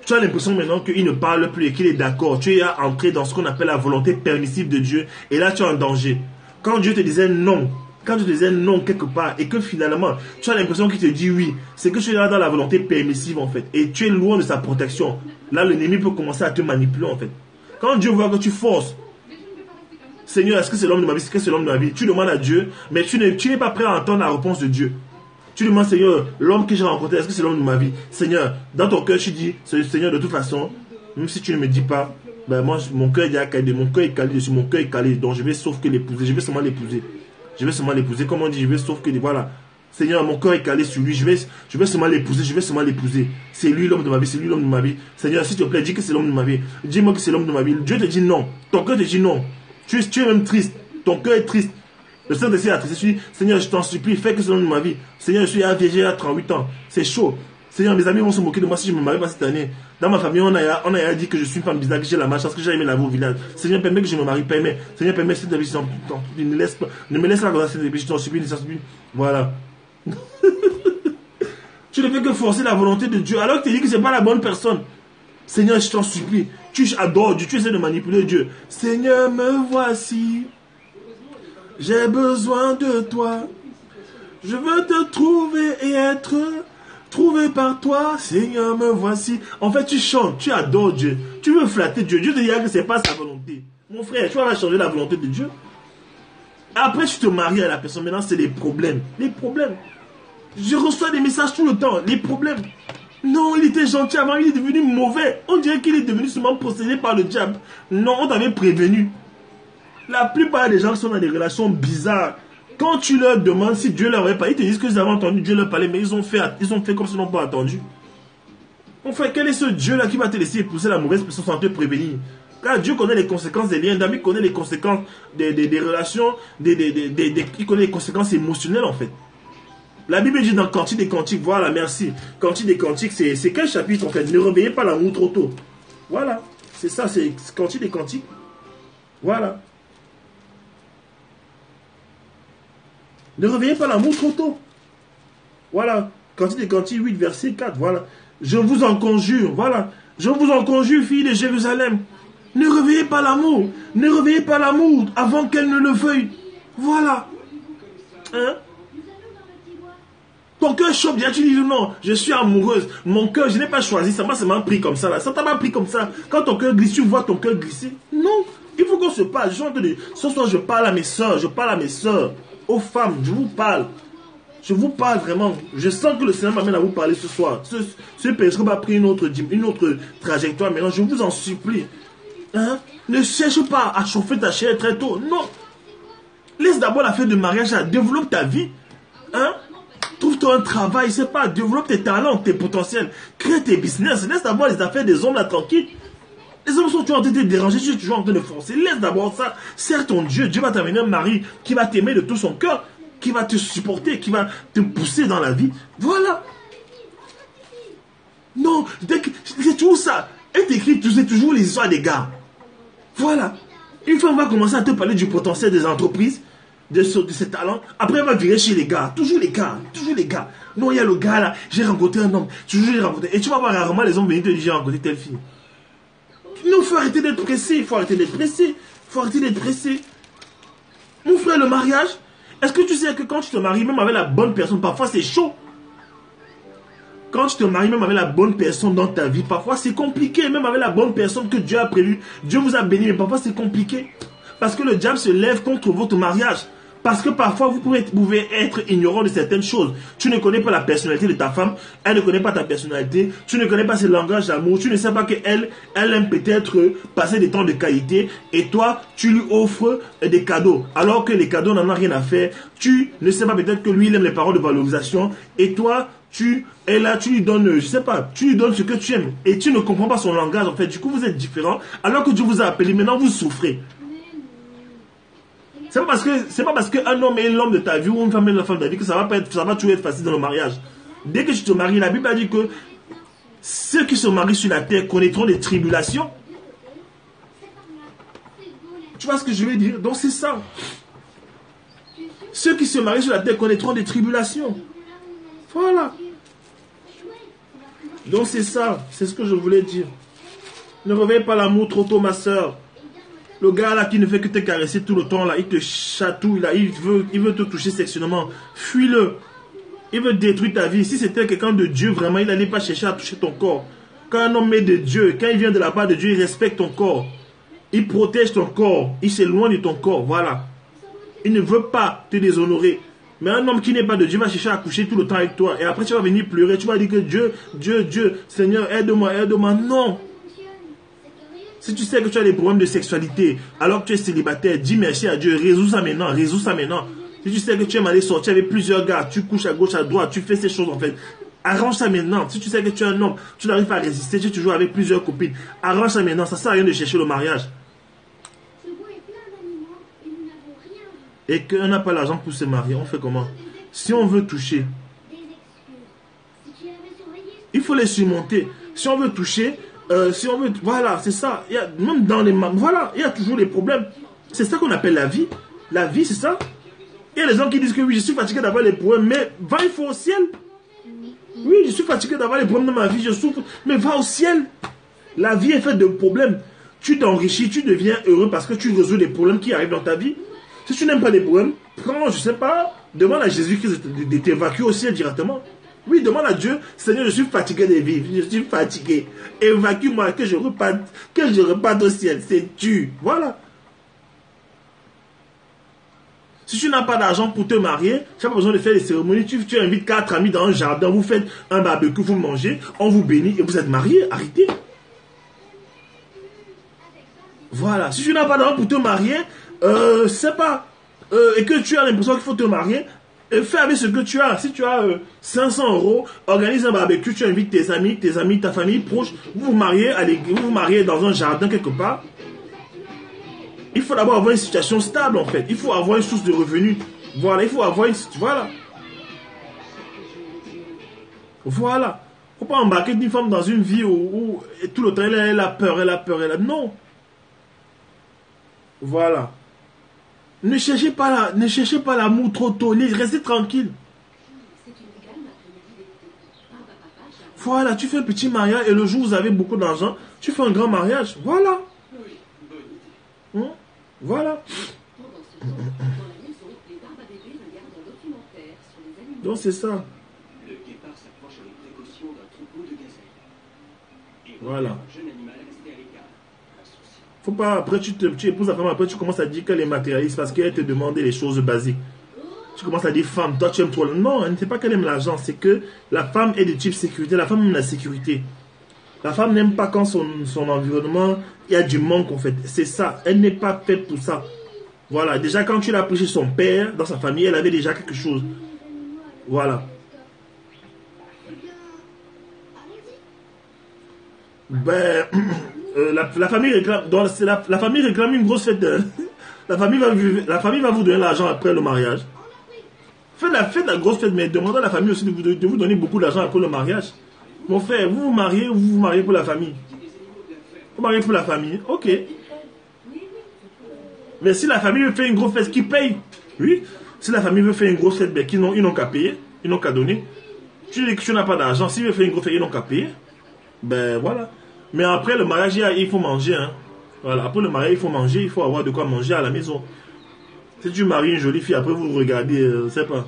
tu as l'impression maintenant qu'il ne parle plus et qu'il est d'accord. Tu es entré dans ce qu'on appelle la volonté permissive de Dieu. Et là, tu es en danger. Quand Dieu te disait non, quand tu disais non quelque part et que finalement tu as l'impression qu'il te dit oui, c'est que tu es là dans la volonté permissive en fait et tu es loin de sa protection. Là l'ennemi peut commencer à te manipuler en fait. Quand Dieu voit que tu forces, Seigneur, est-ce que c'est l'homme de ma vie, est-ce que c'est l'homme de ma vie, tu demandes à Dieu, mais tu n'es pas prêt à entendre la réponse de Dieu. Tu demandes, Seigneur, l'homme que j'ai rencontré, est-ce que c'est l'homme de ma vie? Seigneur, dans ton cœur tu dis, Seigneur, de toute façon, même si tu ne me dis pas, Ben moi, mon cœur est déjà calé, mon cœur est calé dessus, mon cœur est calé. Donc je vais sauf que l'épouser, je vais seulement l'épouser. Je vais seulement l'épouser. Comme on dit, je vais sauf que, voilà. Seigneur, mon cœur est calé sur lui, je vais seulement l'épouser, je vais seulement l'épouser. C'est lui l'homme de ma vie, c'est lui l'homme de ma vie. Seigneur, s'il te plaît, dis que c'est l'homme de ma vie. Dis-moi que c'est l'homme de ma vie. Dieu te dit non. Ton cœur te dit non. Tu es même triste. Ton cœur est triste. Le Saint-Esprit a triste. Je dis, Seigneur, je t'en supplie, fais que c'est l'homme de ma vie. Seigneur, je suis un vieil à 38 ans. C'est chaud. Seigneur, mes amis vont se moquer de moi si je ne me marie pas cette année. Dans ma famille, on a dit que je suis une femme bizarre, que j'ai la malchance, que j'ai aimé la vie au village. Seigneur, permets que je me marie, permets. Seigneur, permets cette vie, ne me laisse pas dans cette vie, je t'en supplie, voilà. Tu ne fais que forcer la volonté de Dieu, alors que tu dis que ce n'est pas la bonne personne. Seigneur, je t'en supplie. Tu adores Dieu, tu essaies de manipuler Dieu. Seigneur, me voici. J'ai besoin de toi. Je veux te trouver et être trouvé par toi. Seigneur, me voici. En fait, tu chantes, tu adores Dieu. Tu veux flatter Dieu. Dieu te dit que ce n'est pas sa volonté. Mon frère, tu vas changer la volonté de Dieu. Après, tu te maries à la personne. Maintenant, c'est les problèmes. Les problèmes. Je reçois des messages tout le temps. Les problèmes. Non, il était gentil avant, il est devenu mauvais. On dirait qu'il est devenu seulement possédé par le diable. Non, on t'avait prévenu. La plupart des gens sont dans des relations bizarres. Quand tu leur demandes si Dieu leur avait parlé, ils te disent que ils avaient entendu Dieu leur parler, mais ils ont fait comme s'ils n'ont pas entendu. Mon frère, quel est ce Dieu-là qui va te laisser épouser la mauvaise personne sans te prévenir? Car Dieu connaît les conséquences des liens d'amis, il connaît les conséquences des relations, il connaît les conséquences émotionnelles en fait. La Bible dit dans Cantique des Cantiques, voilà, merci. Cantique des Cantiques, c'est quel chapitre en fait? Ne réveillez pas l'amour trop tôt. Voilà, c'est ça, c'est Cantique des Cantiques. Voilà. Ne réveillez pas l'amour trop tôt. Voilà, Cantique des Cantiques 8, verset 4, voilà. Je vous en conjure, voilà. Je vous en conjure, filles de Jérusalem. Ne réveillez pas l'amour. Ne réveillez pas l'amour avant qu'elle ne le veuille. Voilà. Hein? Ton cœur chope, bien tu dis non, je suis amoureuse. Mon cœur, je n'ai pas choisi, ça m'a pris comme ça. Là. Ça t'a pas pris comme ça. Quand ton cœur glisse, tu vois ton cœur glisser. Non, il faut qu'on se parle. Ce soir, je parle à mes soeurs, aux femmes, je vous parle. Je vous parle vraiment. Je sens que le Seigneur m'amène à vous parler ce soir. Ce péché va prendre une autre trajectoire. Maintenant, je vous en supplie. Hein? Ne cherche pas à chauffer ta chair très tôt. Non. Laisse d'abord l'affaire de mariage, développe ta vie. Hein? Trouve-toi un travail, c'est pas, développe tes talents, tes potentiels, crée tes business, laisse d'abord les affaires des hommes là tranquilles. Les hommes sont toujours en train de te déranger, tu es toujours en train de forcer, laisse d'abord ça, sers ton Dieu, Dieu va t'amener un mari qui va t'aimer de tout son cœur, qui va te supporter, qui va te pousser dans la vie, voilà. Non, c'est toujours ça, elle t'écrit, c'est toujours les histoires des gars, voilà. Une fois on va commencer à te parler du potentiel des entreprises, de ses talents, après elle va virer chez les gars, toujours les gars. Non, il y a le gars là, j'ai rencontré un homme, toujours j'ai rencontré, et tu vas voir rarement les hommes venir te dire j'ai rencontré telle fille. Non, il faut arrêter d'être pressé, Mon frère, le mariage, est-ce que tu sais que quand tu te maries, même avec la bonne personne, parfois c'est chaud. Quand tu te maries, même avec la bonne personne dans ta vie, parfois c'est compliqué, même avec la bonne personne que Dieu a prévue, Dieu vous a béni, mais parfois c'est compliqué. Parce que le diable se lève contre votre mariage. Parce que parfois, vous pouvez être ignorant de certaines choses. Tu ne connais pas la personnalité de ta femme. Elle ne connaît pas ta personnalité. Tu ne connais pas ses langages d'amour. Tu ne sais pas qu'elle aime peut-être passer des temps de qualité. Et toi, tu lui offres des cadeaux. Alors que les cadeaux n'en ont rien à faire. Tu ne sais pas peut-être que lui, il aime les paroles de valorisation. Et toi, tu lui donnes, je sais pas, tu lui donnes ce que tu aimes. Et tu ne comprends pas son langage, en fait. Du coup, vous êtes différents. Alors que Dieu vous a appelé. Maintenant, vous souffrez. C'est pas parce qu'un homme est l'homme de ta vie ou une femme est la femme de ta vie que ça va toujours être facile dans le mariage. Dès que tu te maries, la Bible a dit que ceux qui se marient sur la terre connaîtront des tribulations. Tu vois ce que je veux dire? Donc c'est ça. Ceux qui se marient sur la terre connaîtront des tribulations. Voilà. Donc c'est ça. C'est ce que je voulais dire. Ne réveille pas l'amour trop tôt, ma soeur. Le gars là qui ne fait que te caresser tout le temps là, il te chatouille là, il veut te toucher sexuellement. Fuis-le. Il veut détruire ta vie. Si c'était quelqu'un de Dieu, vraiment, il n'allait pas chercher à toucher ton corps. Quand un homme est de Dieu, quand il vient de la part de Dieu, il respecte ton corps. Il protège ton corps. Il s'éloigne de ton corps. Voilà. Il ne veut pas te déshonorer. Mais un homme qui n'est pas de Dieu va chercher à coucher tout le temps avec toi. Et après, tu vas venir pleurer. Tu vas dire que Dieu, Seigneur, aide-moi. Non. Si tu sais que tu as des problèmes de sexualité, alors que tu es célibataire, dis merci à Dieu, résous ça maintenant, résous ça maintenant. Si tu sais que tu aimes aller sortir avec plusieurs gars, tu couches à gauche, à droite, tu fais ces choses en fait. Arrange ça maintenant. Si tu sais que tu es un homme, tu n'arrives pas à résister, tu es toujours avec plusieurs copines. Arrange ça maintenant, ça ne sert à rien de chercher le mariage. Et qu'on n'a pas l'argent pour se marier, on fait comment? Si on veut toucher, il faut les surmonter. Si on veut toucher, si on veut, voilà, c'est ça. Il y a, même dans les, voilà, il y a toujours des problèmes. C'est ça qu'on appelle la vie. La vie, c'est ça. Il y a des gens qui disent que oui, je suis fatigué d'avoir les problèmes, mais va, il faut au ciel. Oui, je suis fatigué d'avoir les problèmes dans ma vie, je souffre, mais va au ciel. La vie est faite de problèmes. Tu t'enrichis, tu deviens heureux parce que tu résous les problèmes qui arrivent dans ta vie. Si tu n'aimes pas les problèmes, prends, je sais pas, demande à Jésus-Christ de t'évacuer au ciel directement. Oui, demande à Dieu, Seigneur, je suis fatigué de vivre, je suis fatigué. Évacue-moi, que je reparte au ciel. C'est tu. Voilà. Si tu n'as pas d'argent pour te marier, tu n'as pas besoin de faire des cérémonies, tu invites 4 amis dans un jardin, vous faites un barbecue, vous mangez, on vous bénit et vous êtes mariés, arrêtez. Voilà. Si tu n'as pas d'argent pour te marier, c'est pas, et que tu as l'impression qu'il faut te marier, fais avec ce que tu as. Si tu as 500 €, organise un barbecue, tu invites tes amis, ta famille proche, vous vous mariez dans un jardin quelque part. Il faut d'abord avoir une situation stable en fait. Il faut avoir une source de revenus. Voilà, il faut avoir une... Voilà. Voilà. Il ne faut pas embarquer une femme dans une vie où tout le temps elle a peur. Non. Voilà. Ne cherchez pas l'amour trop tôt. Restez tranquille. Voilà, tu fais un petit mariage et le jour où vous avez beaucoup d'argent, tu fais un grand mariage. Voilà. Voilà. Donc c'est ça. Voilà. Faut pas, après tu épouses la femme, après tu commences à dire qu'elle est matérialiste parce qu'elle te demande les choses basiques. Tu commences à dire femme, toi tu aimes toi. Non, elle ne sait pas qu'elle aime l'argent, c'est que la femme est de type sécurité, la femme aime la sécurité. La femme n'aime pas quand son environnement, il y a du manque en fait. C'est ça, elle n'est pas faite pour ça. Voilà, déjà quand tu l'as pris chez son père, dans sa famille, elle avait déjà quelque chose. Voilà. Ben, la famille réclame, la famille réclame une grosse fête. La famille va vous donner l'argent après le mariage. Faites la grosse fête, mais demandez à la famille aussi de vous donner beaucoup d'argent après le mariage. Mon frère, vous vous mariez pour la famille. Vous mariez pour la famille, ok. Mais si la famille veut faire une grosse fête, qui paye? Oui. Si la famille veut faire une grosse fête, ben, ils n'ont qu'à payer, ils n'ont qu'à donner. Tu dis que tu n'as pas d'argent, s'ils veulent faire une grosse fête, ils n'ont qu'à payer. Ben voilà. Mais après le mariage, il faut manger. Hein. Voilà. Après le mariage, il faut manger, il faut avoir de quoi manger à la maison. Si tu maries une jolie fille, après vous regardez, je ne sais pas.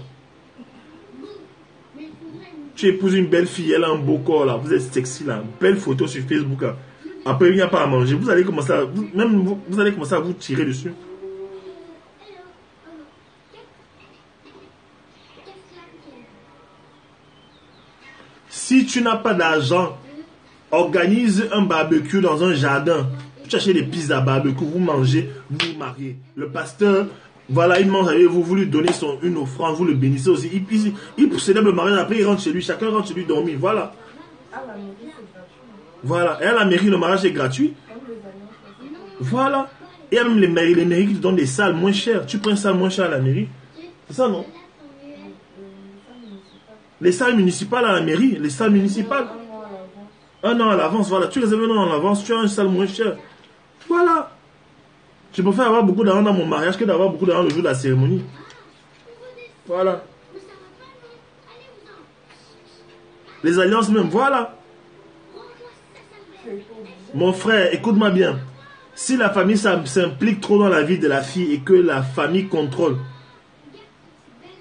Tu épouses une belle fille, elle a un beau corps là, vous êtes sexy là, belle photo sur Facebook là. Après il n'y a pas à manger, vous allez commencer à, vous allez commencer à vous tirer dessus. Si tu n'as pas d'argent, organise un barbecue dans un jardin. Tu achètes des pizzas barbecue, vous mangez, vous vous mariez. Le pasteur, voilà, il mange avec vous, vous lui donnez une offrande, vous le bénissez aussi. Il célèbre le mariage, après il rentre chez lui, chacun rentre chez lui dormir, voilà. Voilà, et à la mairie, le mariage est gratuit. Voilà. Et il y a même les mairies qui te donnent des salles moins chères. Tu prends une salle moins chère à la mairie. C'est ça, non? Les salles municipales à la mairie, les salles municipales. Un an à l'avance, voilà. Tu réserves un an à l'avance, tu as une salle moins chère. Voilà. Je préfère avoir beaucoup d'argent dans mon mariage que d'avoir beaucoup d'argent le jour de la cérémonie. Voilà. Les alliances même, voilà. Mon frère, écoute-moi bien. Si la famille s'implique trop dans la vie de la fille et que la famille contrôle,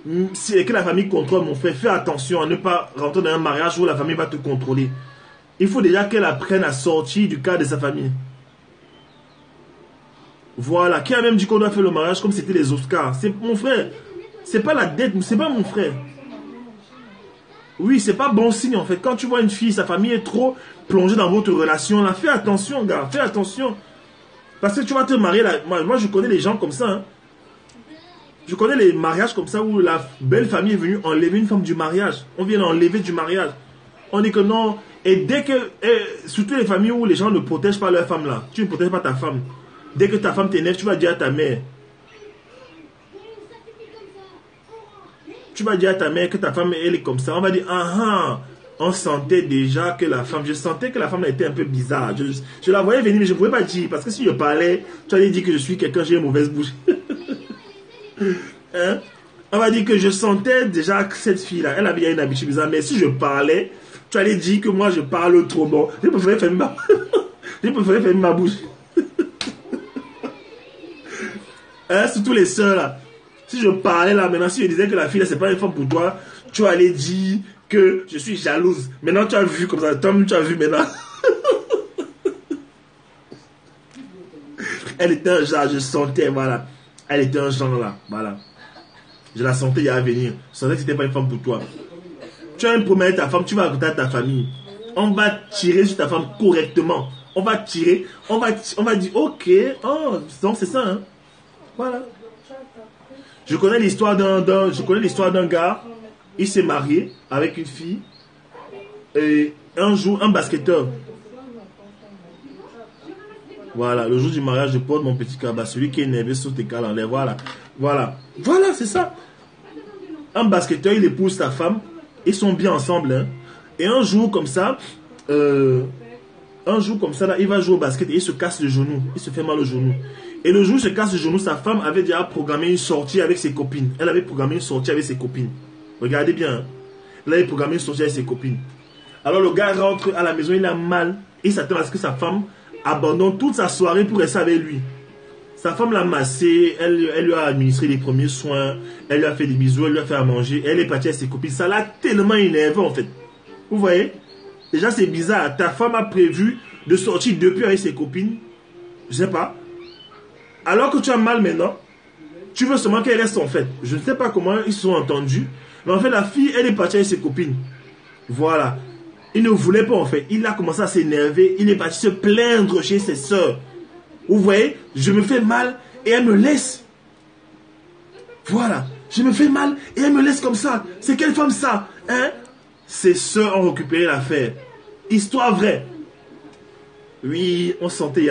mon frère, fais attention à ne pas rentrer dans un mariage où la famille va te contrôler. Il faut déjà qu'elle apprenne à sortir du cadre de sa famille. Voilà. Qui a même dit qu'on doit faire le mariage comme c'était les Oscars? C'est mon frère. C'est pas la dette, c'est pas mon frère. Oui, c'est pas bon signe en fait. Quand tu vois une fille, sa famille est trop plongée dans votre relation, là, fais attention, gars, fais attention. Parce que tu vas te marier là. Moi je connais les gens comme ça. Hein. Je connais les mariages comme ça où la belle famille est venue enlever une femme du mariage. On vient l'enlever du mariage. On dit que non. Et dès que, surtout les familles où les gens ne protègent pas leur femme là, tu ne protèges pas ta femme. Dès que ta femme t'énerve, tu vas dire à ta mère. Tu vas dire à ta mère que ta femme elle est comme ça. On va dire, ah ah. On sentait déjà que la femme, je sentais que la femme était un peu bizarre. Je la voyais venir, mais je ne pouvais pas dire. Parce que si je parlais, tu allais dire que je suis quelqu'un, j'ai une mauvaise bouche. Hein? On va dire que je sentais déjà que cette fille-là, elle avait une habitude bizarre. Mais si je parlais, tu allais dire que moi je parle trop bon. Je préférais fermer ma bouche. Hein? Surtout les soeurs là. Si je parlais là, maintenant, si je disais que la fille là, c'est pas une femme pour toi, tu allais dire que je suis jalouse. Maintenant, tu as vu comme ça. Toi, tu as vu maintenant. Elle était un genre, je sentais, voilà. Elle était un genre là, voilà. Je la sentais y à venir. Je sentais que c'était pas une femme pour toi. Tu as un problème avec ta femme, tu vas raconter à ta famille. On va tirer sur ta femme correctement. On va tirer, on va dire, ok, oh, donc c'est ça, hein. Voilà. Je connais l'histoire d'un gars. Il s'est marié avec une fille. Et un jour, un basketteur. Voilà, le jour du mariage, je porte mon petit cabas. Celui qui est énervé saute tes cales en l'air. Voilà. Voilà. Voilà, c'est ça. Un basketteur, il épouse sa femme. Ils sont bien ensemble. Hein. Et un jour comme ça, là, il va jouer au basket et il se casse le genou. Il se fait mal au genou. Et le jour où il se casse le genou, sa femme avait déjà programmé une sortie avec ses copines. Elle avait programmé une sortie avec ses copines. Regardez bien. Hein. Là, il a programmé une sortie avec ses copines. Alors le gars rentre à la maison, il a mal. Il s'attend à ce que sa femme abandonne toute sa soirée pour rester avec lui. Sa femme l'a massé, elle lui a administré les premiers soins, elle lui a fait des bisous, elle lui a fait à manger, elle est partie avec ses copines. Ça l'a tellement énervé en fait. Vous voyez? Déjà c'est bizarre. Ta femme a prévu de sortir depuis avec ses copines. Je sais pas. Alors que tu as mal maintenant, tu veux seulement qu'elle reste en fait. Je ne sais pas comment ils se sont entendus. Mais en fait la fille, elle est partie avec ses copines. Voilà. Il ne voulait pas en fait. Il a commencé à s'énerver. Il est parti se plaindre chez ses soeurs. Vous voyez, je me fais mal et elle me laisse. Voilà. Je me fais mal et elle me laisse comme ça. C'est quelle femme ça? Hein? Ses soeurs ont récupéré l'affaire. Histoire vraie. Oui, on sentait.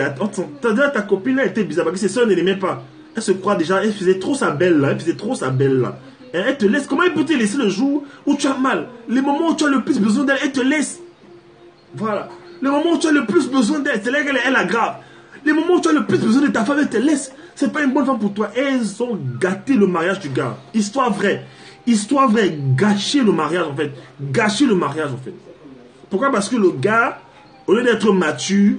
Ta copine là était bizarre parce que ses soeurs ne l'aimaient pas. Elle se croit déjà. Elle faisait trop sa belle là. Elle faisait trop sa belle là. Elle te laisse. Comment elle peut te laisser le jour où tu as mal? Les moments où tu as le plus besoin d'elle, elle te laisse. Voilà. Les moments où tu as le plus besoin d'elle, c'est là qu'elle est grave. Les moments où tu as le plus besoin de ta femme, elle te laisse. C'est pas une bonne femme pour toi. Elles ont gâté le mariage du gars. Histoire vraie. Histoire vraie. Gâcher le mariage en fait. Gâcher le mariage en fait. Pourquoi? Parce que le gars, au lieu d'être mature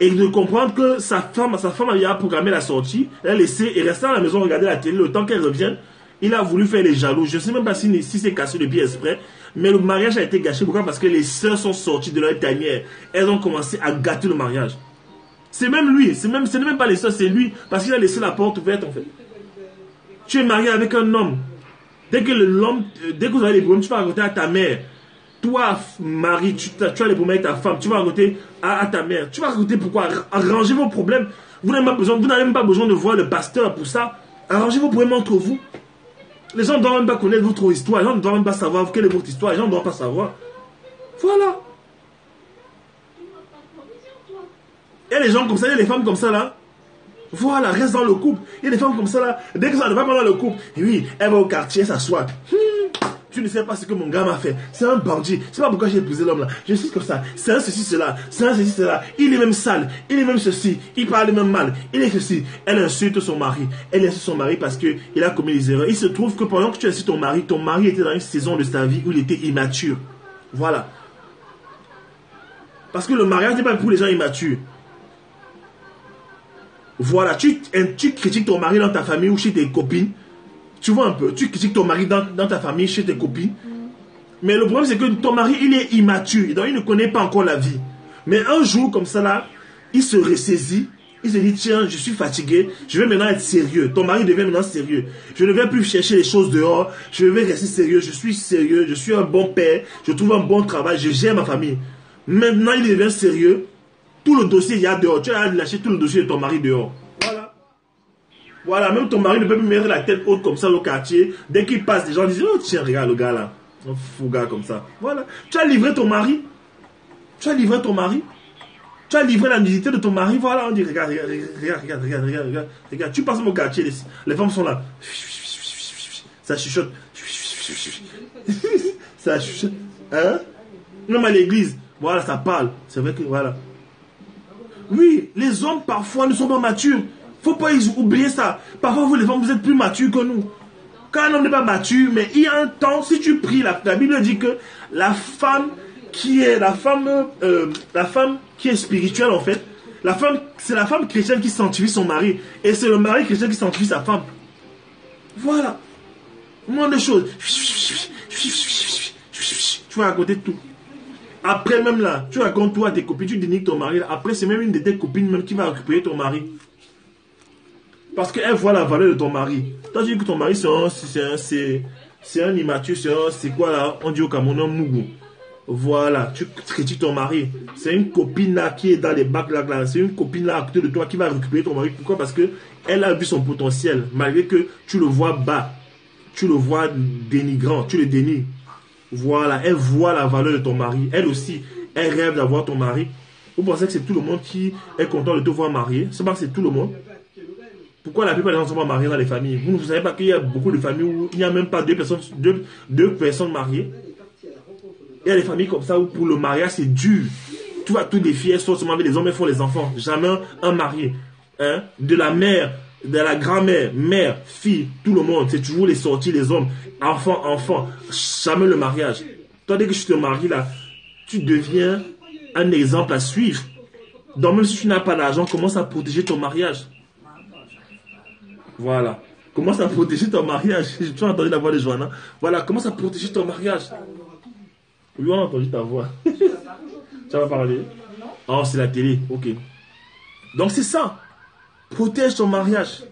et de comprendre que sa femme avait programmé la sortie, elle a laissé et restait à la maison regarder la télé le temps qu'elle revienne. Il a voulu faire les jaloux. Je ne sais même pas si c'est cassé le pied exprès. Mais le mariage a été gâché. Pourquoi? Parce que les sœurs sont sorties de leur tanière. Elles ont commencé à gâter le mariage. C'est même lui. Ce n'est même pas les sœurs, c'est lui. Parce qu'il a laissé la porte ouverte en fait. Tu es marié avec un homme. Dès que vous avez des problèmes, tu vas raconter à ta mère. Toi, mari, tu as les problèmes avec ta femme. Tu vas raconter à ta mère. Tu vas raconter pourquoi. Arrangez vos problèmes. Vous n'avez même pas besoin de voir le pasteur pour ça. Arrangez vos problèmes entre vous. Les gens ne doivent même pas connaître votre histoire. Les gens ne doivent même pas savoir quelle est votre histoire. Les gens ne doivent pas savoir. Voilà. Il y a des gens comme ça, il y a des femmes comme ça là. Voilà, reste dans le couple. Il y a des femmes comme ça là. Dès que ça ne va pas dans le couple, et oui, elle va au quartier, s'assoit. Tu ne sais pas ce que mon gars m'a fait. C'est un bandit. Je ne sais pas pourquoi j'ai épousé l'homme là. Je suis comme ça. C'est un ceci, cela. C'est un ceci, cela. Il est même sale. Il est même ceci. Il parle même mal. Il est ceci. Elle insulte son mari. Elle insulte son mari parce qu'il a commis des erreurs. Il se trouve que pendant que tu insultes ton mari était dans une saison de sa vie où il était immature. Voilà. Parce que le mariage n'est pas pour les gens immatures. Voilà. Tu critiques ton mari dans ta famille ou chez tes copines. Tu vois un peu, tu critiques ton mari dans ta famille, chez tes copines. Mais le problème, c'est que ton mari, il est immature. Donc, il ne connaît pas encore la vie. Mais un jour, comme ça, là, il se ressaisit. Il se dit, tiens, je suis fatigué, je vais maintenant être sérieux. Ton mari devient maintenant sérieux. Je ne vais plus chercher les choses dehors, je vais rester sérieux, je suis sérieux, je suis un bon père, je trouve un bon travail, je gère ma famille. Maintenant, il devient sérieux. Tout le dossier, il y a dehors. Tu as lâché tout le dossier de ton mari dehors. Voilà. Voilà, même ton mari ne peut plus mettre la tête haute comme ça au quartier. Dès qu'il passe, les gens disent, oh tiens, regarde le gars là. Un fou gars comme ça. Voilà. Tu as livré ton mari. Tu as livré ton mari. Tu as livré la nudité de ton mari, voilà, on dit, regarde, regarde. Tu passes au quartier, les femmes sont là. Ça chuchote. Ça chuchote. Hein? Même à l'église, voilà, ça parle. C'est vrai que, voilà. Oui, les hommes, parfois, ne sont pas matures. Faut pas oublier ça. Parfois, vous, les femmes, vous êtes plus matures que nous. Quand un homme n'est pas mature, mais il y a un temps, si tu pries, la Bible dit que la femme qui est spirituelle en fait, c'est la femme chrétienne qui sanctifie son mari et c'est le mari chrétien qui sanctifie sa femme. Voilà. Moins de choses. Tu vas raconter tout. Après même là, tu racontes tout à tes copines, tu dénigres ton mari. Après c'est même une de tes copines même qui va récupérer ton mari. Parce qu'elle voit la valeur de ton mari. Toi tu dis que ton mari c'est un immature, c'est quoi là? On dit au Cameroun un mougou. Voilà, tu critiques ton mari. C'est une copine là qui est dans les bacs là. C'est une copine là à côté de toi qui va récupérer ton mari. Pourquoi? Parce que elle a vu son potentiel. Malgré que tu le vois bas, tu le vois dénigrant, tu le dénigres. Voilà, elle voit la valeur de ton mari. Elle aussi, elle rêve d'avoir ton mari. Vous pensez que c'est tout le monde qui est content de te voir marié? C'est pas que c'est tout le monde. Pourquoi la plupart des gens ne sont pas mariés dans les familles? Vous ne savez pas qu'il y a beaucoup de familles où il n'y a même pas deux personnes mariées? Il y a des familles comme ça où pour le mariage c'est dur. Tu vas tout défier, soit seulement avec les hommes, ils font les enfants. Jamais un marié. Hein? De la mère, de la grand-mère, mère, fille, tout le monde. C'est toujours les sorties, les hommes. Enfant. Jamais le mariage. Toi, dès que tu te maries là, tu deviens un exemple à suivre. Donc même si tu n'as pas d'argent, commence à protéger ton mariage. Voilà. Commence à protéger ton mariage. Tu as entendu la voix de Joanna. Voilà, commence à protéger ton mariage. Oui, on a entendu ta voix. Tu vas parler? Oh, c'est la télé. Ok. Donc, c'est ça. Protège ton mariage.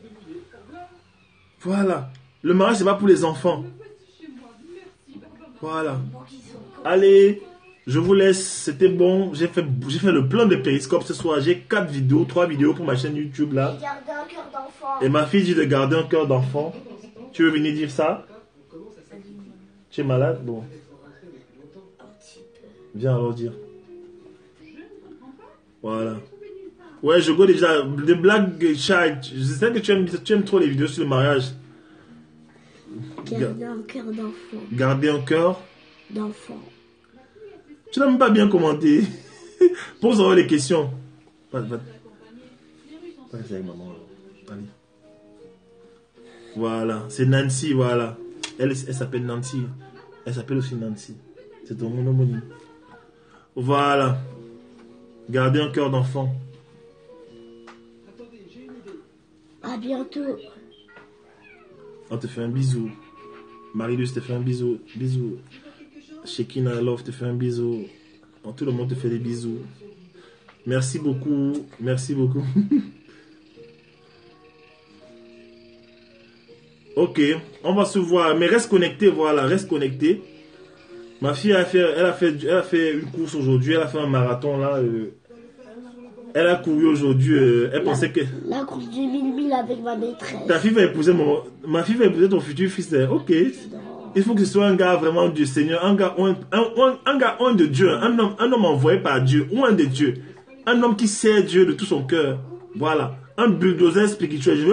Voilà. Le mariage, c'est pas pour les enfants. Voilà. Allez, je vous laisse. C'était bon. J'ai fait le plein de périscopes ce soir. J'ai 3 vidéos pour ma chaîne YouTube là. Garder un cœur d'enfant. Et ma fille dit de garder un cœur d'enfant. Tu veux venir dire ça? Tu es malade? Bon. Viens alors dire. Voilà. Ouais, je go déjà. The Black Child. Je sais que tu aimes trop les vidéos sur le mariage. Garder un cœur d'enfant. Garder un cœur d'enfant. Tu n'as même pas bien commenté. Pose-moi les questions. Pas avec maman. Allez. Voilà. C'est Nancy, voilà. Elle s'appelle Nancy. Elle s'appelle aussi Nancy. C'est ton nom homonyme. Voilà. Gardez un cœur d'enfant. À bientôt. On te fait un bisou. Marie-Luce te fait un bisou. Bisous. Shekina Love te fait un bisou. Tout le monde te fait des bisous. Merci beaucoup. Merci beaucoup. Ok. On va se voir. Mais reste connecté. Voilà. Reste connecté. Ma fille elle a fait une course aujourd'hui, elle a fait un marathon là. Elle a couru aujourd'hui, elle pensait que... La course du 1000 avec ma maîtresse. Ma fille va épouser ton futur fils. Ok. Il faut que ce soit un gars vraiment du Seigneur, un gars de Dieu, un homme envoyé par Dieu, ou un de Dieu. Un homme qui sert Dieu de tout son cœur. Voilà. Un bulldozer spirituel. Je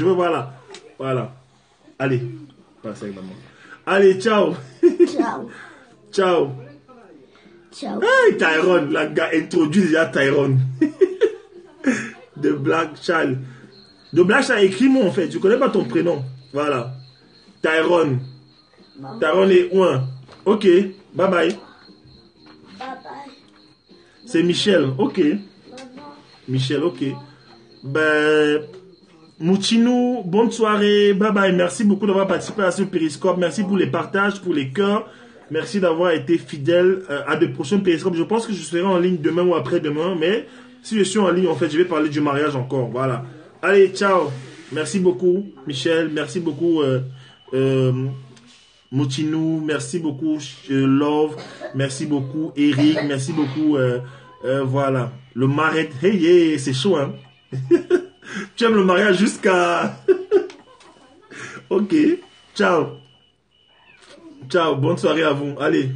veux voilà. Voilà. Allez. Passe avec maman. Allez, ciao. Ciao. Ciao. Ciao. Hey, Tyrone, la gars introduit déjà Tyrone. The Black Child. The Black Child, écris-moi en fait. Je connais pas ton prénom. Voilà. Tyrone. Tyrone est 1. Ok. Bye bye. Bye bye. C'est Michel. Ok. Maman. Michel, ok. Ben, Mouchinou, bonne soirée. Bye bye. Merci beaucoup d'avoir participé à ce périscope. Merci pour les partages, pour les cœurs. Merci d'avoir été fidèle à de prochains périscopes. Je pense que je serai en ligne demain ou après-demain, mais Si je suis en ligne, en fait, je vais parler du mariage encore. Voilà. Allez, ciao. Merci beaucoup, Michel. Merci beaucoup, Motinou. Merci beaucoup, Love. Merci beaucoup, Eric. Merci beaucoup, voilà. Le mariage. Hey, yeah, c'est chaud, hein. Tu aimes le mariage jusqu'à... Ok. Ciao. Ciao. Bonne soirée à vous. Allez.